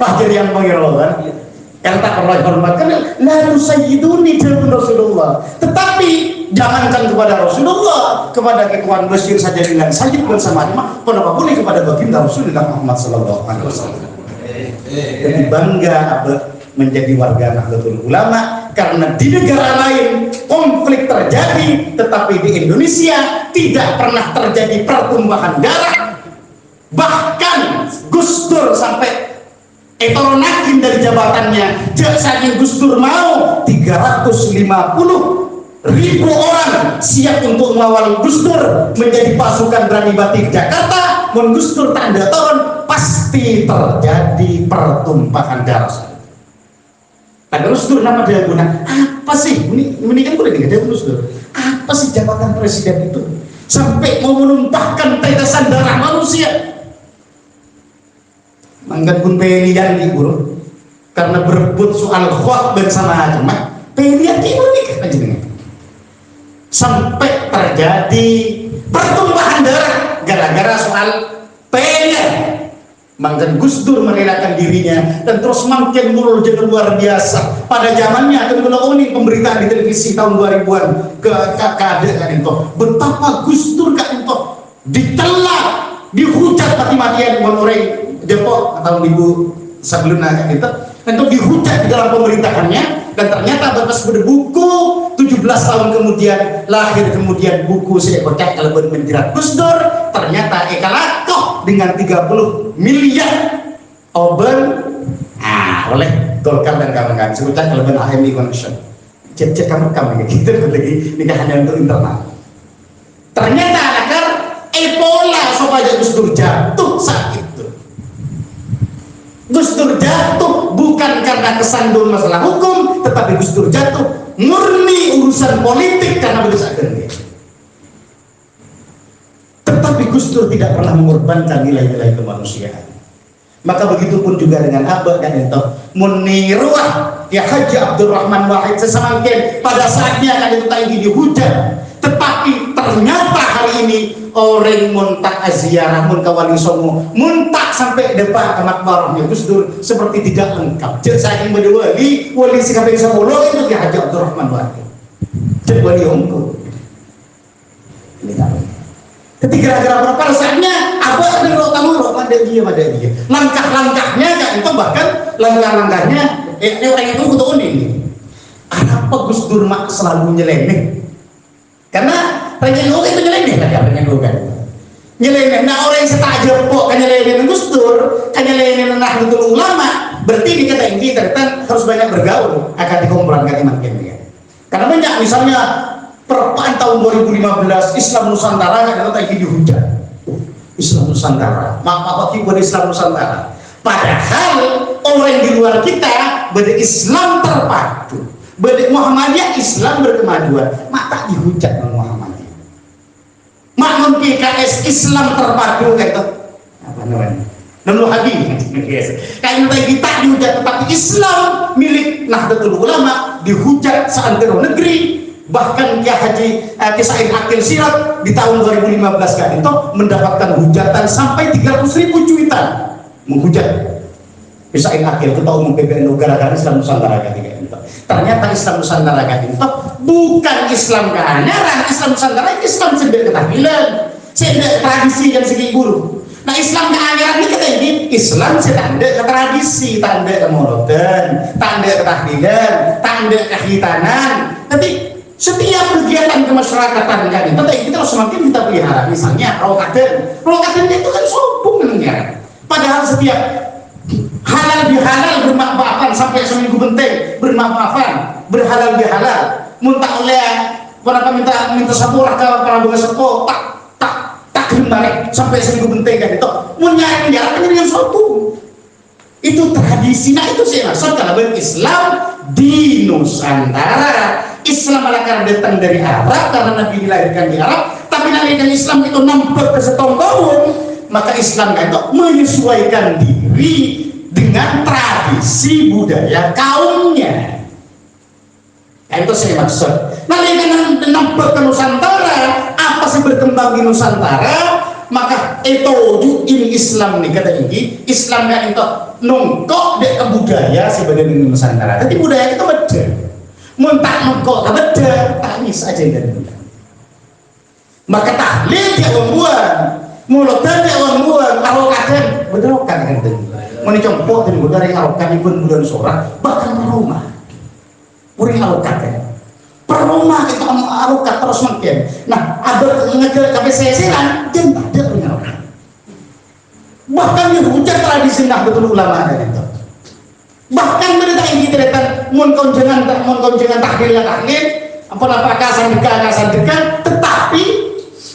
Speaker 1: pak jadi yang mengiraukan. Yang tak pernah hormatkan la tusayyiduni jawaban Rasulullah. Tetapi jangankan kepada Rasulullah, kepada Ikhwan Bashir saja dengan sayyid bersama imam, kenapa boleh kepada baginda Rasulullah Muhammad sallallahu alaihi wasallam. Jadi bangga menjadi warga Nahdlatul Ulama karena di negara lain konflik terjadi, tetapi di Indonesia tidak pernah terjadi pertumpahan darah. Bahkan Gus Dur sampai etoronakin dari jabatannya, saking Gus Dur mau 350.000 orang siap untuk mengawal Gus Dur menjadi pasukan berani batik Jakarta. Mun Gus Dur tanda tahun pasti terjadi pertumpahan darah. Nah, Gus Dur nama dia guna apa sih? Ini kan boleh digadai Gus Dur. Apa sih jabatan presiden itu sampai mau menumpahkan tetesan darah manusia? Mangkat pun pilihan di guru karena berebut soal khot bersama jemaah pilihan di nikah aja dengan sampai terjadi pertumpahan darah gara-gara soal pilihan. Mangkat Gus Dur merelakan dirinya dan terus makin mulur jadi luar biasa. Pada zamannya akan ini pemberitaan di televisi tahun 2000-an keadaan itu betapa Gus Dur kan itu ditelak, dihujat mati-matian orang Depok tahun 2000 sebelumnya kita untuk dihujat di dalam pemerintahannya, dan ternyata bekas buku 17 tahun kemudian lahir kemudian buku seekor kalau menjerat Gus Dur, ternyata ekalakoh dengan 30 miliar oben oleh Golkar dan kawan-kawan sebutkan kalau AMI connection cek kamu gitu lagi nikahannya untuk internal. Ternyata agar Ebola supaya Gus Dur jatuh saat itu. Gus Dur jatuh bukan karena kesandung masalah hukum, tetapi Gus Dur jatuh murni urusan politik karena berdesakan dia. Tetapi Gus Dur tidak pernah mengorbankan nilai-nilai kemanusiaan. Maka begitu pun juga dengan abah dan itu Munirullah ya Haji Abdurrahman Wahid sesamangkin pada saatnya kan itu tadi dihujat, tetapi ternyata hari ini orang muntak aziarah mun kawali songo muntak sampai depan ke makbarahnya Gus Dur seperti tidak lengkap. Jadi saya ingin berdua wali sikap yang sepuluh itu ya Haji Abdurrahman Wahid jadi wali unggul ini kan. Tapi gara-gara pada saatnya apa ada rotamu pada dia langkah-langkahnya kan itu bahkan langkah-langkahnya orang itu untuk ini. Kenapa Gus Dur mak selalu nyeleneh? Karena pengen itu nyeleneh lah pengen kan. Nyeleneh. Nah orang yang setak jepok kan nyeleneh Gus Dur, kan nyeleneh Nahdlatul Ulama, berarti dikata ini ternyata harus banyak bergaul akan dikumpulkan makin dia. Karena banyak misalnya perpaan tahun 2015 Islam Nusantara kan tadi dihujat. Islam Nusantara, apa buat Islam Nusantara? Padahal orang di luar kita beda Islam terpadu, beda Muhammadiyah Islam berkemajuan, maka dihujat oleh Muhammadiyah. Maknun PKS Islam terpadu kata apa namanya? dan Wahabi. Kayak kita dihujat, tetapi Islam milik Nahdlatul Ulama dihujat seantero negeri. Bahkan Kiai Haji Said Akil Sirot di tahun 2015 kan itu mendapatkan hujatan sampai 300.000 cuitan menghujat Kiai Said Akil, ketua umum PBNU, gara-gara Islam Nusantara kan itu. Ternyata Islam Nusantara kan itu bukan Islam keaneran. Islam Nusantara Islam sendiri ketahlilan, sendiri tradisi yang segi guru. Nah Islam keaneran ini kata ini Islam setanda ke tradisi, tanda ke moroten, tanda ke tahlilan, tanda kehitanan. Tapi setiap kegiatan kemasyarakatan kan itu kita harus semakin kita pelihara. Misalnya rokaten itu kan sombong namanya. Padahal setiap halal bihalal bermaaf-maafan sampai seminggu benteng, bermaaf-maafan, berhalal bihalal. Muntah oleh berapa minta sapurah ke Prabowo Sepo tak kembali sampai seminggu benteng kan itu. Menyari kan yang sombong. Itu tradisi. Nah itu saya maksud kalau Islam di Nusantara. Islam adalah karena datang dari Arab, karena Nabi dilahirkan di Arab, tapi nalaikan Islam itu nampak ke setong tahun, maka Islam itu menyesuaikan diri dengan tradisi budaya kaumnya. Nah, itu saya maksud. Nalaikan nampak ke Nusantara, apa sih berkembang di Nusantara, maka itu ini Islam nih kata ini Islam kan itu nongkok dek ke budaya sebagai di Nusantara. Tapi budaya itu beda. Muntah nongkok beda, tangis aja dan mudah. Maka tahlil dia membuat, mulotan dia membuat, arokaten benerokan kan itu. Menicongkok dan budaya yang arokan ibun bulan sorak bahkan perumah. Murid arokaten. Perumah itu arokat terus makin. Nah, ada ngejar sampai sesiran, jangan ada pengarokan. Bahkan dihujat tradisi Nahdlatul Ulama dan itu. Bahkan mereka yang ditretan mun konjengan tahlil, apa kasan dekan, tetapi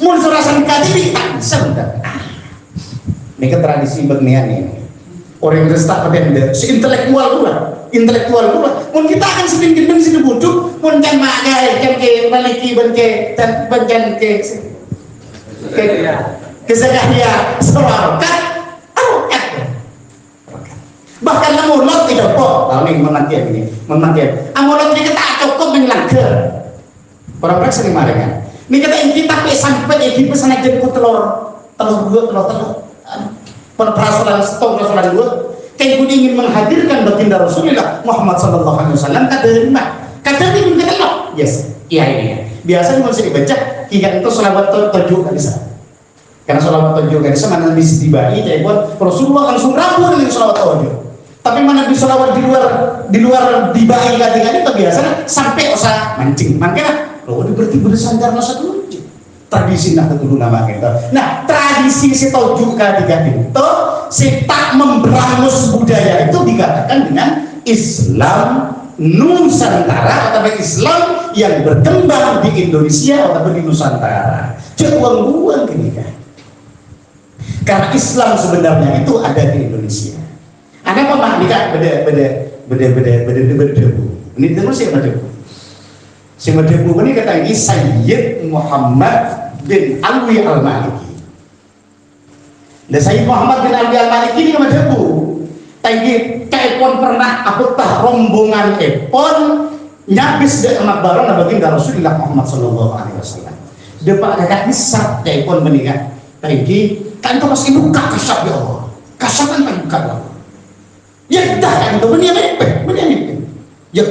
Speaker 1: mun surasan dekan ini tak bisa benar. Ini ke tradisi beginian ini. Orang yang restak pada si intelektual pula. Mun kita akan sedikit sini bujuk, mun kan magai, kan ke maliki, dan ke kesegahnya sewarokat. Bahkan amunot tidak kok, tahu nih memantian. Amunot ini kita cukup mengelanggar. Orang-orang sering marah kan. Ini kita sampai di pesan aja ku telur perasaan stok perasaan dua. Kayak gue ingin menghadirkan baginda Rasulullah Muhammad Sallallahu Alaihi Wasallam kata ini mengenal. Yes, iya. Biasanya mau dibaca hingga itu selawat tujuh kali bisa. Karena selawat tujuh kali bisa mana bisa dibayi, jadi buat Rasulullah langsung rapuh dengan selawat tujuh. Tapi mana bisa selawat di luar dibayi kali itu biasanya sampai usah mancing. Makanya lo berarti bersandar masa dulu. Tradisi Nahdlatul Ulama gitu. Nah, tradisi si tujuh kali itu si tak memberangus budaya itu dikatakan dengan Islam Nusantara atau Islam yang berkembang di Indonesia atau di Nusantara. Jangan buang gini kan. Karena Islam sebenarnya itu ada di Indonesia. Ada apa mak nikah berdebu. Ini dengar siapa debu? Si debu ini kata ini Sayyid Muhammad bin Alwi Al-Maliki. Dan Sayyid Muhammad bin Alwi Al-Maliki ini debu. Tapi kaipun pernah aku tah rombongan epon nyabis dari anak baron baginda Rasulullah Muhammad Sallallahu Alaihi Wasallam. Depak kakak hisap kaipun meninggal. Tapi kan itu masih buka kasap ya Allah. Kasap kan buka Allah. Ya dah kan itu menyanyi. Ya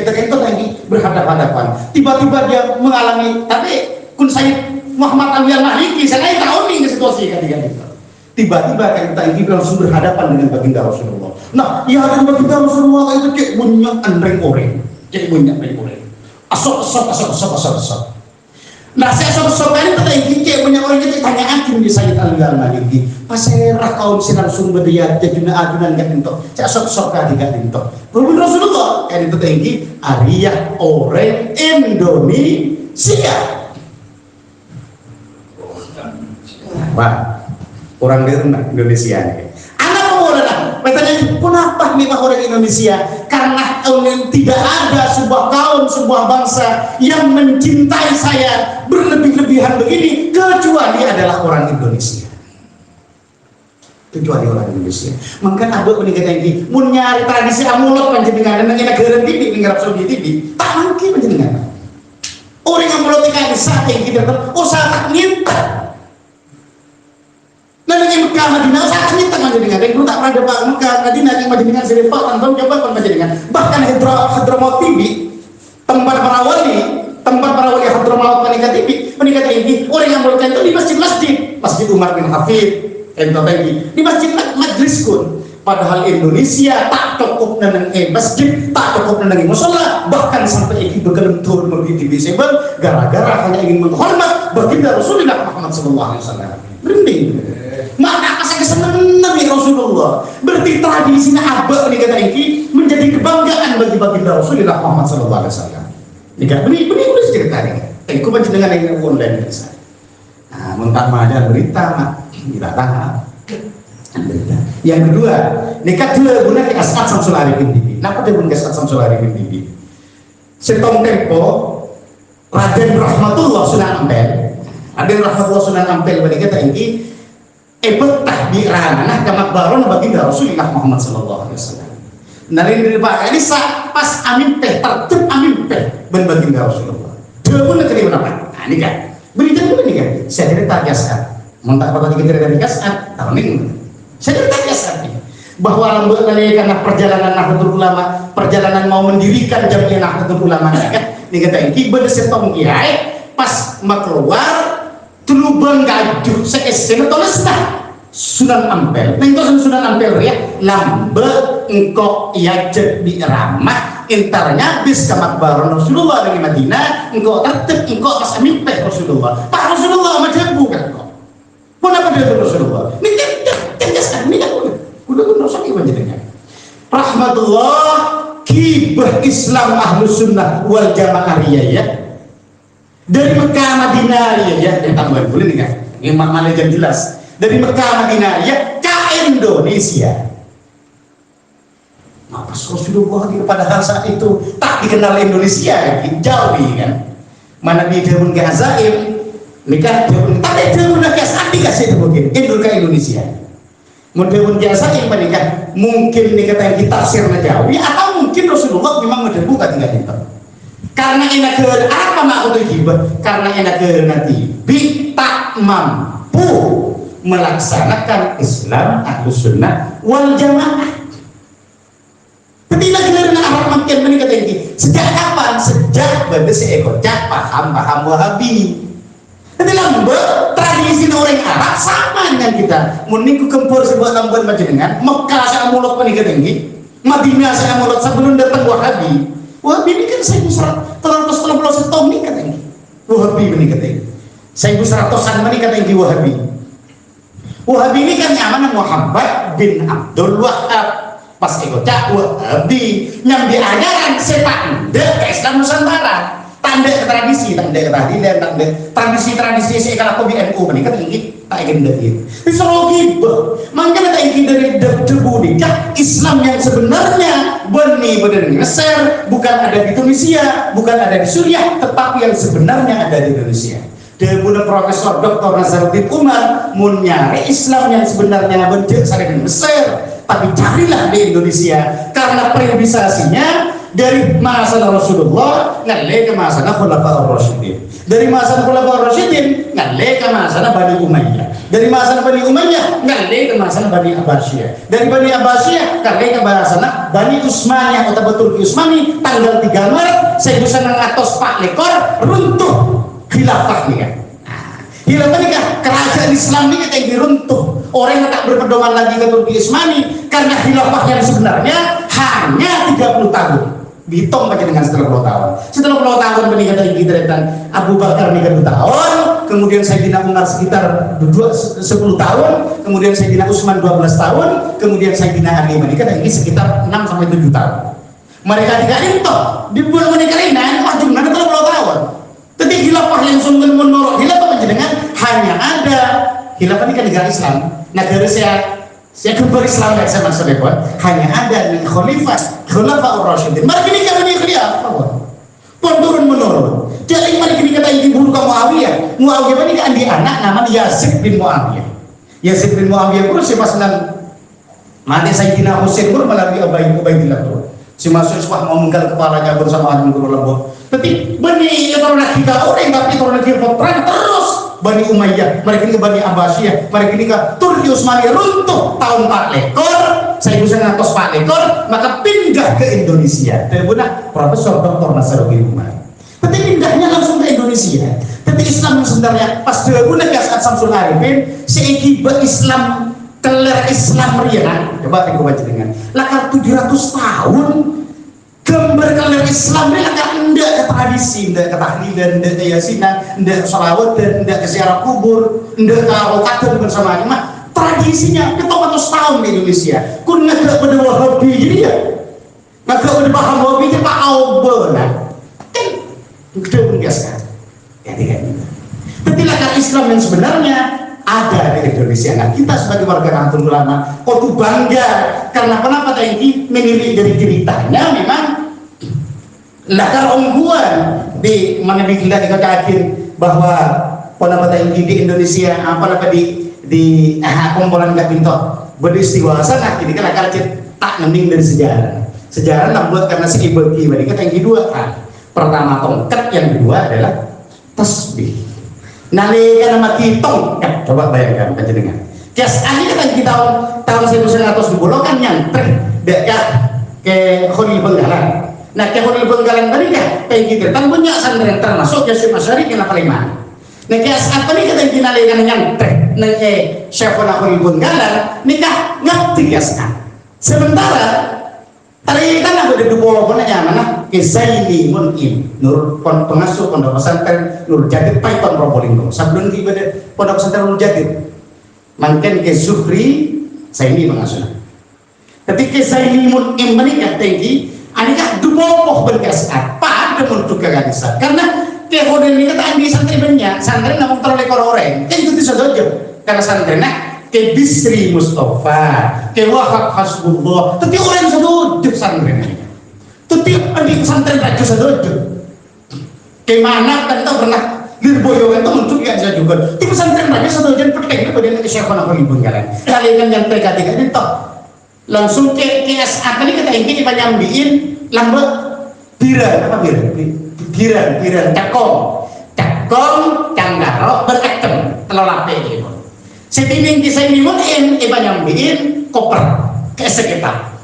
Speaker 1: itu lagi berhadapan-hadapan. Tiba-tiba dia mengalami. Tapi kun Sayyid Muhammad Alwi Al-Maliki saya tahu nih situasi kan. Tiba-tiba kan kita ini langsung berhadapan dengan baginda Rasulullah. Nah, ya dan baginda Rasulullah itu cek bunyak andreng oreng, cek bunyak andreng oreng. Asok. Nah, saya asok ini kita ini cek bunyak oreng itu tanya akin di Sayyid Alwi Al-Maliki. Pasirah kaum si langsung berdaya jaduna adunan kan itu. Cek asok kali kan itu. Baginda Rasulullah kan itu tinggi Arya orang Indonesia. Wah. Orang di rumah Indonesia nih. Anak pemuda, katanya kenapa nih orang Indonesia? Karena tidak ada sebuah kaum, sebuah bangsa yang mencintai saya berlebih-lebihan begini kecuali adalah orang Indonesia. kecuali orang Indonesia. Maka abah meningkat ini, mun nyari tradisi amulot panjenengan dan negara ini di Arab Saudi ini, tak mungkin panjenengan. Orang yang amulot ikan saat yang kita saat minta. Nah, yang Mekah Madinah saat minta panjenengan. Yang tak pernah dapat Mekah Madinah yang panjenengan seripat tanpa coba panjenengan. Bahkan Hadramaut TV, tempat para wali Hadramaut menikah ini, orang yang amulot itu di masjid Umar bin Hafid. Di masjid majlis kun, padahal Indonesia tak cukup nang masjid, tak cukup nang musola, bahkan sampai ingin bergelentur begitu disebut gara-gara hanya ingin menghormat baginda Rasulullah Muhammad SAW. Berhenti. Maka saya kesenangan Nabi Rasulullah. Berarti tradisinya abah ini kata ini menjadi kebanggaan bagi baginda Rasulullah Muhammad SAW. Nikah ini boleh cerita nih. Aku baca dengan yang online bisa. Nah, mentah maja berita mak. Tidak tahan. Yang kedua, nikah dua guna ke As'ad Samsul Arifin Bibi. Kenapa dia guna ke As'ad Samsul Arifin Bibi? Setong tempo Raden Rahmatullah Sunan Ampel bagi kita ini betah di ranah kamakbaron baginda Rasulullah Muhammad sallallahu alaihi wasallam. Nari dari Pak Elisa pas amin teh tertib amin teh baginda Rasulullah. Dia pun negeri berapa? Nah, nikah. Berita dulu nikah. Saya cerita As'ad. Mentak apa lagi kita dari As'ad tahun ini saya cerita As'ad bahwa lembut karena perjalanan Nahdlatul Ulama, perjalanan mau mendirikan Jamiah Nahdlatul Ulama ini kata ini bersetong kiai pas keluar tulubang gajuh sekesen tulis Sunan Ampel Sunan Ampel ya lambe engkau ia jadi ramah intarnya bis kamakbaron Rasulullah dari Madinah engkau tertib engkau pas amin teh Rasulullah Pak Rasulullah macam bukan kok kenapa dia Rasulullah? Ini tegaskan, ini kan udah Rasulullah menjadikan. Rahmatullah kibah Islam Ahlus Sunnah wal Jamaah ya. Dari Mekah Madinah ya, yang tambahan boleh nih kan? Yang maknanya yang jelas. Dari Mekah Madinah ya ke Indonesia. Nah, pas Rasulullah padahal saat itu tak dikenal Indonesia, jauh kan? Mana di Dewan Gazaim nikah Dewan, tapi Dewan Gazaim dikasih itu mungkin Indul ke Indonesia. Mau Dewan Gazaim menikah mungkin nikah yang ditafsir Najawi atau mungkin Rasulullah memang mendebuka tinggal itu. Karena enak ke apa maksudnya gibah? Karena enak ke nanti tak mampu melaksanakan Islam Ahlus Sunnah wal Jamaah. Ketika kita Arab makin menikah ini sejak kapan? Sejak pada seekor paham Wahabi. Jadi lambat tradisi orang Arab sama dengan kita. Meniku kempur sebuah lambat macam dengan Mekah saya muluk menikah tinggi, Madinah saya muluk sebelum datang Wahabi. Wahabi ini kan 1.130 tahun menikah tinggi. Wahabi menikah tinggi. 1.100-an menikah tinggi Wahabi. Wahabi ini kan nyaman Muhammad bin Abdul Wahab. Pas ikut Wahabi yang diajarkan sepak Islam Nusantara. Tanda ke tradisi, tanda ke tahlilan, tanda tradisi saya kalau NU menikah tinggi tak ingin dari Islam gibah. Makanya tak ingin dari debu nikah Islam yang sebenarnya benih benar di Mesir, bukan ada di Tunisia, bukan ada di Suriah, tetapi yang sebenarnya ada di Indonesia. Debunya Profesor Dr. Nazaruddin Umar menyari Islam yang sebenarnya bentuk di Mesir, tapi carilah di Indonesia karena periodisasinya dari masa Rasulullah ngalle ke masa Khulafaur Rasyidin, dari masa Khulafaur Rasyidin ngalle ke masa Bani Umayyah, dari masa Bani Umayyah ngalle ke masa Bani Abbasiyah, dari Bani Abbasiyah ngalle ke masa Bani Utsmaniyah atau Turki Utsmani tanggal 3 Maret 1904 runtuh khilafah nih kan. Khilafah ini kan kerajaan Islam ini yang diruntuh, orang yang tak berpedoman lagi ke Turki Utsmani karena khilafah yang sebenarnya hanya 30 tahun. Dihitung pakai dengan setelah 10 tahun. Setelah 10 tahun menikah dari kita dan Abu Bakar menikah 2 tahun, kemudian Sayyidina Umar sekitar 10 tahun, kemudian Sayyidina Utsman 12 tahun, kemudian Sayyidina Ali menikah ini sekitar 6 sampai 7 tahun. Mereka tiga itu di bulan menikah ini jumlahnya 30 tahun. Tapi khilafah yang sungguh menurut khilafah dengan hanya ada khilafah ini kan negara Islam, negara saya kembali Islam yang saya maksudnya hanya ada di Khulafaur Rasyidin. Mari ini kami khilafah pun turun menurun. Jadi mari kita kata ibu buka Muawiyah ini kan dia anak namanya Yazid bin Muawiyah. Yazid bin Muawiyah pun si masnan mati Sayyidina Husain pun melalui Ubaidillah pun si masuk sebuah mau menggal kepalanya bersama dengan guru lembut. Tapi bani orang kita orang tapi orang kita perang terus Bani Umayyah, mereka ini Bani Abbasiyah, mereka ini ke Turki Utsmaniyah runtuh tahun 4 lekor, saya bisa ngatos 4 lekor, maka pindah ke Indonesia. Dan benar Profesor Dr. Nasaruddin Umar. Tapi pindahnya langsung ke Indonesia. Tapi Islam sebenarnya pas dihubungkan ke saat Samsul Arifin, seikibat Islam keler Islam riana. Coba aku baca dengan lakar 700 tahun gambar keler Islam ini lakar ndak ke tradisi, ndak ke tahlilan, ndak ke yasinan, ndak ke sholawat, ndak ke ziarah kubur, ndak ke rokaat bersama mah tradisinya kita 100 tahun di Indonesia. Kun ngagak pada Wahabi jadi ya. Ngagak pada paham Wahabi itu Pak Aubena. Kita menegaskan ya tidak gitu. Tapi lakar Islam yang sebenarnya ada di Indonesia. Nah kita sebagai warga Nahdlatul Ulama kok bangga karena kenapa tadi menilik dari ceritanya memang lakar ungguan di mana kita dikatakan bahwa pendapat tadi di Indonesia apa di kumpulan nggak pintar beristiwa sangat ini kan lakar tak nending dari sejarah membuat karena si ibu mereka yang kedua kan. Pertama tongkat, yang kedua adalah tasbih. Nalika nama tongkat, coba bayangkan panjenengan. Kias ini kan kita tahun 1920 kan nyantri dekat ke Kholi Benggalan. Nah ke Kholi Benggalan tadi kan kayak gitu. Tan punya santri termasuk Yasin Masyari kena Paliman. Nah kias apa nih kita nalika nyantri nang Syekhona Kholi Benggalan nikah ngerti kias kan. Sementara tadi kan aku di Dupo mana mana Zaini Munim Nur pengasuh pondok pesantren Nur Jadid Python Probolinggo sebelum ibadah pondok pesantren Nur Jadid mungkin ke Zuhri Zaini pengasuh tapi ke Zaini Munim menikah tinggi anikah Dupo berkas apa ada untuk keganisah karena ke hodel ini kata andi santri banyak santri namun terlalu orang kan itu bisa saja karena santri ke Bisri Mustafa, ke Wahab Hasbullah, tapi orang seduduk santren. Tapi andi santren raja seduduk. Ke mana kan tahu pernah Lirboyo itu muncul ya juga. Tapi santren raja seduduk penting pada yang Syekhona Kholi Benggalan. Kalian yang TK3 itu langsung ke SA tadi kata ini kita nyambiin lambat biran apa biran cakong canggaro berketem telolape gitu. Setining kisah ini mungkin iba nyambiin koper ke sekitar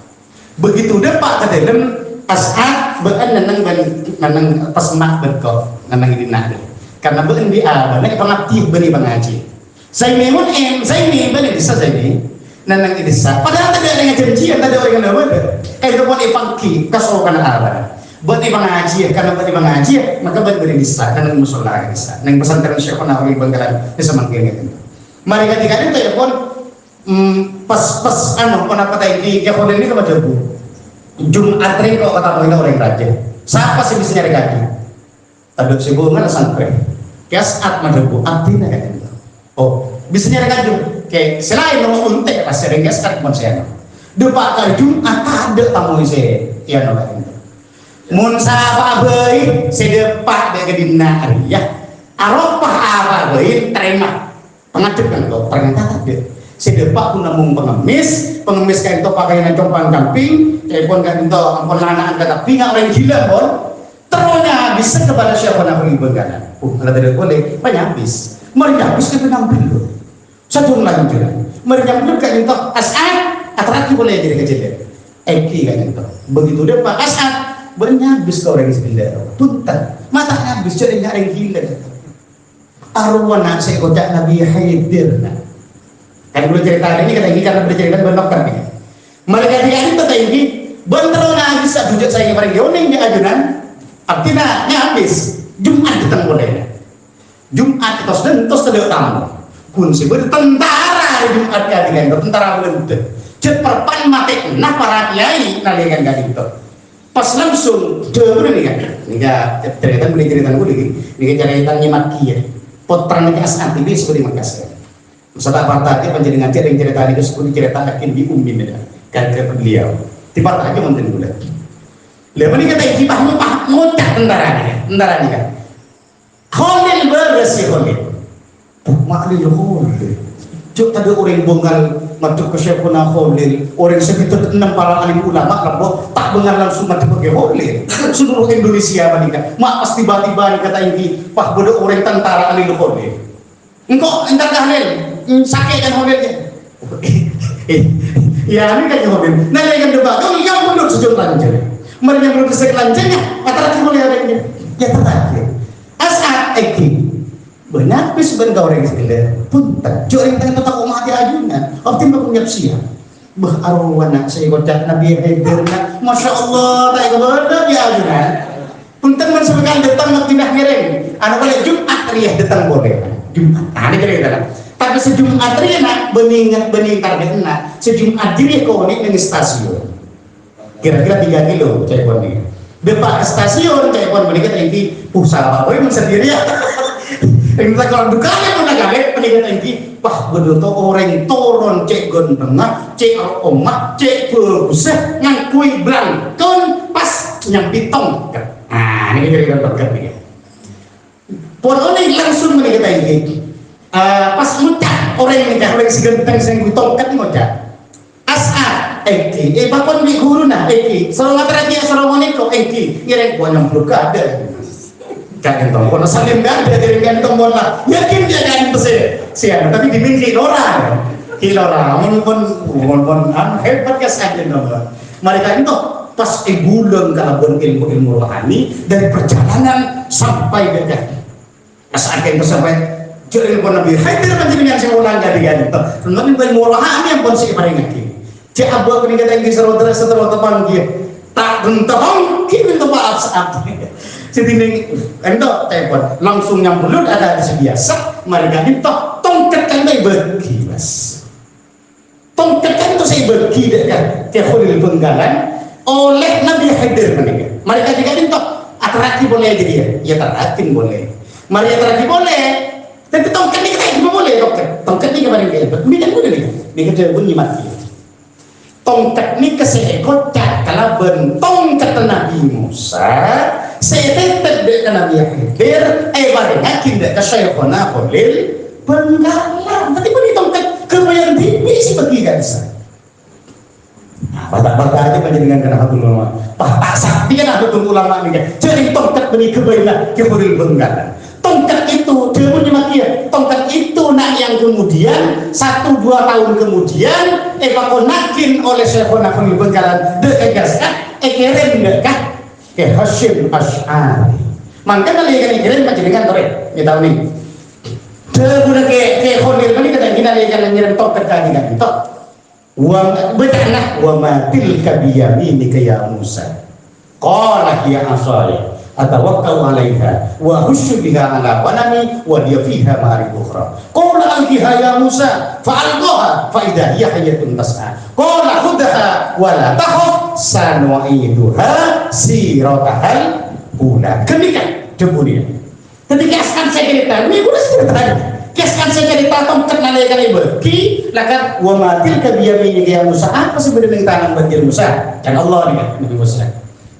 Speaker 1: begitu deh Pak ke dalam asat bean neneng pesmak berkok neneng ini nak karena bean di abang nek pengaktif bani pengaji saya ini mungkin saya ini bani desa saya ini neneng di desa padahal tadi ada yang janjian tadi orang yang ada itu pun ipangki kasokan abang buat pengaji karena buat pengaji maka buat bani desa neneng musola desa neneng pesantren Syekhona Kholi Benggalan desa mangkene gitu. Mari ketika itu ya pun pas apa tadi ya ini kepada Bu Jumat ini kalau kata mereka orang raja siapa sih bisa nyari kaki tapi si Bu mana santri kias at mana Bu artinya kan oh bisa nyari kaki kayak selain mau untek pas sering kias at pun saya depan kali Jumat ada tamu saya ya no kan mun sapa baik sedepak dari dina ya Arafah apa baik terima pengadep kan kok ternyata ada sedepak pun namun pengemis kayak itu pakaian compang camping kayak pun kan itu ampun lanaan kata pinga orang gila pun terusnya bisa kepada Syekhona Kholi Benggalan kalau tidak boleh banyak habis mari habis kita nampil loh satu lagi juga mari nampil kayak itu asal atraki boleh jadi kecil eki kayak itu begitu deh Pak asal banyak habis ke orang sebenarnya punten mata habis jadi orang gila arwana saya kodak Nabi Haidir kan dulu cerita ini kata ini karena bercerita benok kan ini mereka ini kata ini benterona bisa dujud saya kemarin yoning di ajunan artinya habis Jumat ditang boleh Jumat itu terus tidak tamu pun si tentara Jumat kali kan tentara belum cet perpan mati nah para kiai nalikan kali itu pas langsung jauh ini kan cerita boleh cerita gue lagi ini cerita nyimak kiai potran itu asal TV seperti Makassar. Misalnya apartheid penjadi ngajar yang cerita itu seperti cerita akin di umin ya, karena beliau. Tiba aja mantan gula. Lepas ini kata ikibah ngocak tentara ini kan. Kholil bersih Kholil. Makhlil Kholil. Cuk tadi orang bengal masuk ke Syekhuna Khalil, orang sekitar 6 para alim ulama labo tak bengal langsung masuk ke Khalil. Seluruh Indonesia bandingkan. Mak pas tiba-tiba kata ini, pak bodoh orang tentara alim Khalil. Engkau entar Khalil, sakit kan Khalilnya. Ya ini kan Khalil. Nah yang debat, kau yang menurut sejauh lancar. Mereka menurut sejauh lancarnya, antara boleh ada ini. Ya terakhir, asal eki. Benar, tapi sebenarnya orang sekedar pun tak orang yang tetap umat ajunan, optim punya siap. Arwana saya kocak Nabi Haidirna, masya Allah, tak ada dia ajunan. Punten man sebagai datang nak pindah ngereng, anak boleh Jumat riah datang boleh, Jumat. Ini kira-kira. Tapi sejumat riah nak bening target nak, sejumat riah kau ni dengan stasiun. Kira-kira 3 kilo cek pon ni. Depan stasiun cek pon balik lagi, salah apa yang sendiri ya. Kita kalau dukanya pun agak peningkatan tinggi, wah betul orang turun cek gondengah, cek omak, cek berbusah, ngakui belang, kon pas nyampi tongkat. Nah ini kira-kira tongkat nih. Pokoknya langsung meningkatan tinggi. Pas ngucap orang yang nikah, orang segenteng sing tongkat ngucap. Asal, bakon di guru nah, sarong atrati sarong moniko, ngiring gua 60 kada. Kan tombol salim kan dia kirimkan tombol lah yakin dia kan pesir siapa tapi diminta orang pun hebat kesajian tombol mereka itu pas bulan kalabun ilmu rohani dari perjalanan sampai dekat asal yang sampai jadi ilmu Nabi Haidir panjenengan saya ulang tadi kan itu tentang ilmu rohani yang pun saya paling ngerti cek abu peningkatan yang setelah teman dia tak gentong kini minta maaf saat setinding endo telepon langsung nyambulut ada biasa mereka itu tongkat kan itu bagi mas tongkat kan itu saya bagi dekat Khalil Benggalan oleh Nabi Haidir mereka juga itu atraki boleh jadi ya terakin boleh mereka atraki boleh tapi tongkat ini kita juga boleh tongkat ini kemarin dia beda boleh nih dia bunyi mati tongkat ini keseekor kalau bentong kata Nabi Musa saya tetap dengan Nabi Haidir bareng yakin dek ke Syekhuna Khalil Benggalan tapi pun tongkat kebayang tipi sih bagi gansa bata-bata aja panjenengan kena hatul ulama tak sakti kan hatul ulama ini jadi tongkat beri kebayang ke Khalil Benggalan tongkat itu dia punya makia tongkat itu nak yang kemudian 1-2 tahun kemudian bakal nakin oleh Syekhuna Khalil Benggalan dek gaskan kirim dekat ke Hashim Ash'ari maka kali kirim panjenengan tore kita tahu nih dia udah ke Khalil kali kata kita lihat ngirim tongkat kali kan itu wa matil kabiyaminika ya Musa qala ya asari atawakkal 'alaiha wa husyu biha 'ala ghanami wa hiya fiha ma'arib ukhra qala alqiha ya Musa fa'alqaha fa idha hiya hayyatun tas'a qala khudha wa la takhaf sanu'iduha siratahal ula ketika kemudian ketika akan saya cerita ini udah cerita keskan saya cerita tongkat nalaikan bagi lakan wa matil kabiyamini ya Musa apa sebenarnya tanam bagi Musa dan Allah nih Nabi Musa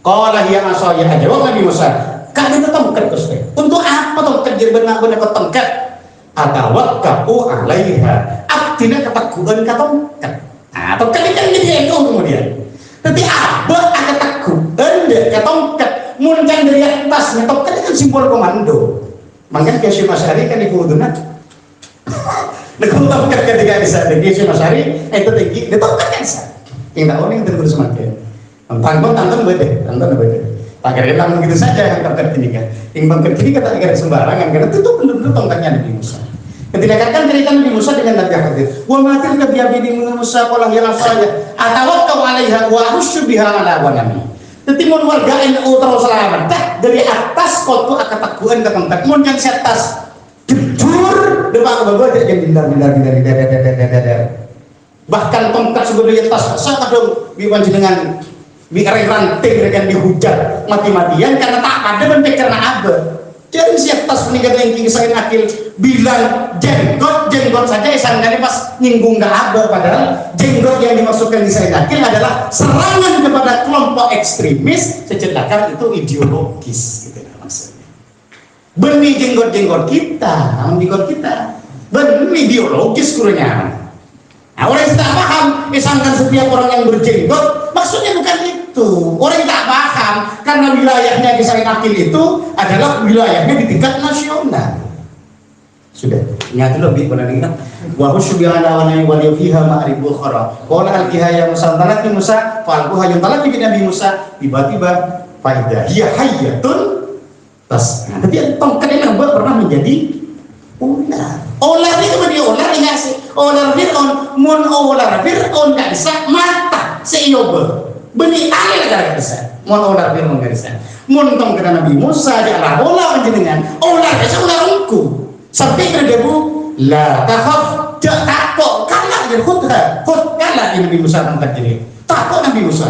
Speaker 1: qala ya asaya jawab Nabi Musa kan itu tongkat Gusti untuk apa tongkat jadi benar-benar tongkat atawakkau 'alaiha aktina ketakuan ka tongkat tongkat ini kan jadi ego kemudian tapi apa ketakuan dek ka tongkat muncul dari atas tongkat itu kan simbol komando makanya Syekh Masyari kan dikudunan nekung tongkat ketika bisa Syekh Masyari itu tinggi dia tongkat kan yang tahu ini terus semakin tonton beda tak kira-kira begitu saja yang tongkat ini kan yang tongkat ini kata kira sembarangan karena itu benar-benar tongkatnya Nabi Musa ketika kan cerita Nabi Musa dengan Nabi Haidir wa matil kabiyabidi Musa qala ya asaya atawakkal 'alaiha wa husyu biha 'ala ghanami tetimun warga NU terus selamat dari atas kotu akan takuan ke tongkat mun yang si atas jujur depan bawa jadi bindar bahkan tongkat sebelumnya tas sangat dong diwanci dengan biar ranting dengan dihujat mati-matian karena tak ada bentuk karena apa jadi siap tas meningkat yang saya nakil bilang jenggot saja sangkanya pas nyinggung gak ada padahal jenggot yang dimasukkan di saya nakil adalah serangan kepada kelompok ekstremis secerdakan itu ideologis gitu maksudnya benih jenggot kita dan ideologis kurangnya. Nah, orang yang tak paham, sangkan setiap orang yang berjenggot, maksudnya bukan itu. Orang yang tak paham, karena wilayahnya kisah akil itu adalah wilayahnya di tingkat nasional. Sudah, nyata lebih pada ini. Wa husbiana wa nabi wa fiha ma'riful khara. Qala al-kihaya Musa talaki Musa, falquha yutalaki bi Nabi Musa, tiba-tiba faidah hiya hayyatun tas. Nah, tapi tongkat ini pernah menjadi ular. Ular itu dia ular enggak sih? Ular Fir'aun, mun ular Fir'aun enggak bisa mata seiobe. Beni alil enggak bisa. Mun ular Fir'aun enggak bisa. Mun tong kena Nabi Musa diarah bola panjenengan. Ular bisa ular engku. Sampai kerdebu la takhaf jak takut kalah jadi khut kalah Nabi Musa tangkat jadi. Takut Nabi Musa.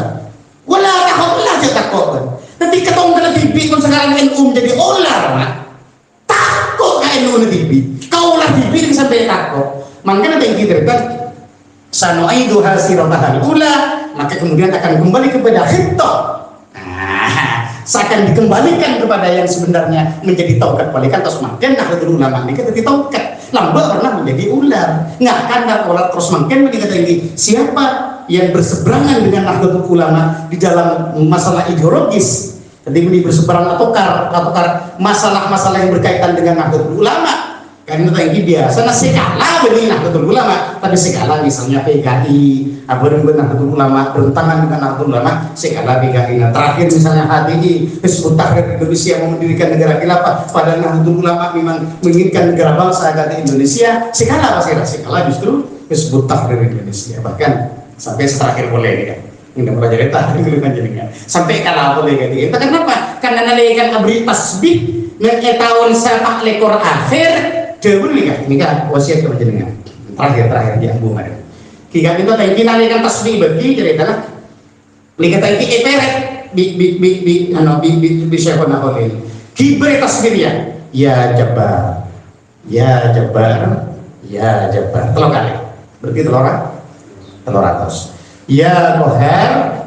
Speaker 1: Wala takhaf la jak takut. Nanti ketong kena bibit mun sekarang jadi ular nak. Takut ka NU bibit. Kau lah bibit sampai takut. Makanya ada yang kita sanuaidu hasirataha ula, maka kemudian akan kembali kepada khittah. Seakan dikembalikan kepada yang sebenarnya menjadi tongkat balikan terus makin Nahdlatul Ulama ini jadi tongkat lamba pernah menjadi ular ngakan dan ular terus makin menjadi ini siapa yang berseberangan dengan Nahdlatul Ulama di dalam masalah ideologis jadi ini berseberangan atau masalah-masalah yang berkaitan dengan Nahdlatul Ulama. Karena itu biasa, nah segala benih Nahdlatul Ulama, tapi segala misalnya PKI, Nahdlatul Ulama, bertentangan dengan Nahdlatul Ulama, segala PKI. Nah terakhir misalnya HTI, Hizbut Tahrir Indonesia mau mendirikan negara khilafah, padahal Nahdlatul Ulama memang menginginkan negara bangsa agama Indonesia, segala justru Hizbut Tahrir Indonesia, bahkan sampai terakhir boleh ya. Ini pelajari tahrir kan sampai kalah boleh kan? Itu kenapa? Karena nalaikan abri tasbih, mengetahui sepak lekor akhir. Jauh ini kan wasiat kepanjenengan terakhir di ambung ada. Kita itu tadi nalikan tasbih bagi cerita lihat tadi eperet bi syekhona Khalil. Kibre tasbihnya ya Jabbar. Telur kali. Berarti telur atas. Ya Qahar.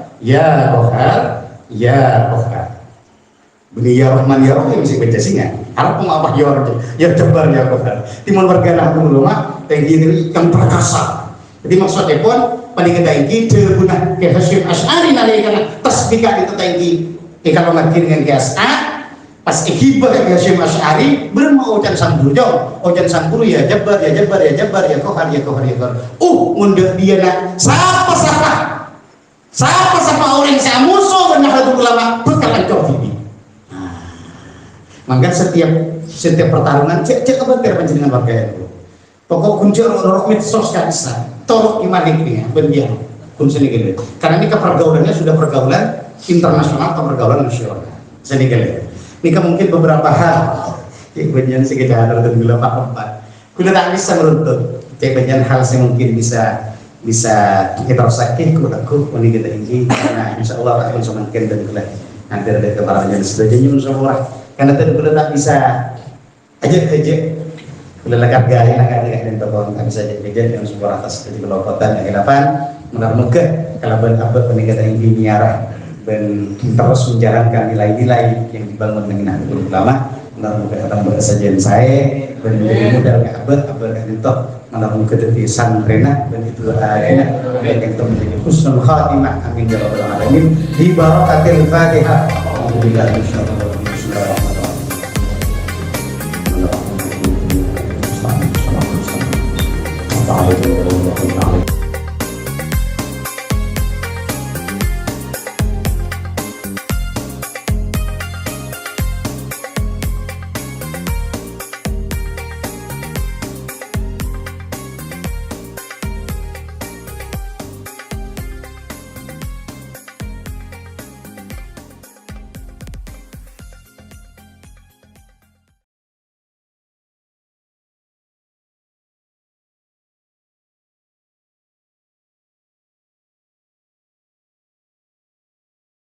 Speaker 1: Beli ya Rahman ya Rahim mesti baca singa. Harap apa ya Jabbar ya Qahar. Timon warga Nahdlatul Ulama tinggi yang perkasa. Jadi maksudnya pun paling tinggi terguna ke Hasyim Asy'ari nalika tasbihkan itu tinggi. Kalau ngaji dengan ke As'a pas ikhibah ke Hasyim Asy'ari bermau ucan samburu ya Jabbar ya Qahar. Mundur dia nak siapa orang yang musuh Nahdlatul Ulama bekalan COVID. Maka setiap pertarungan cek apa panjenengan warga itu. Pokok kunci orang medsos kan bisa. Tolok imalik nih bendian kunci ini. Karena ini pergaulannya sudah pergaulan internasional atau pergaulan nasional. Sedikit. Ini mungkin beberapa hal. Cek bendian sekitar ada gula Pak. Gula tak bisa menuntut. Cek bendian hal yang mungkin bisa kita rasakan aku ini kita ini karena insya Allah akan semakin dan gula. Nanti ada kebarangan sudah jadi musyawarah. Karena tadi boleh tak bisa aja boleh lekat gaya dan toko nggak bisa jadi yang sebuah atas jadi kelopotan yang delapan mudah-mudahan kalau apa peningkatan ini miarah dan terus menjalankan nilai-nilai yang dibangun dengan Nahdlatul Ulama mudah-mudahan datang bersajian saya dan menjadi modal abad kan itu mudah-mudahan jadi sanrena dan itu arena dan itu menjadi husnul khatimah amin ya rabbal alamin di barakatil Fatihah. Alhamdulillah insyaallah. Bismillahirrahmanirrahim.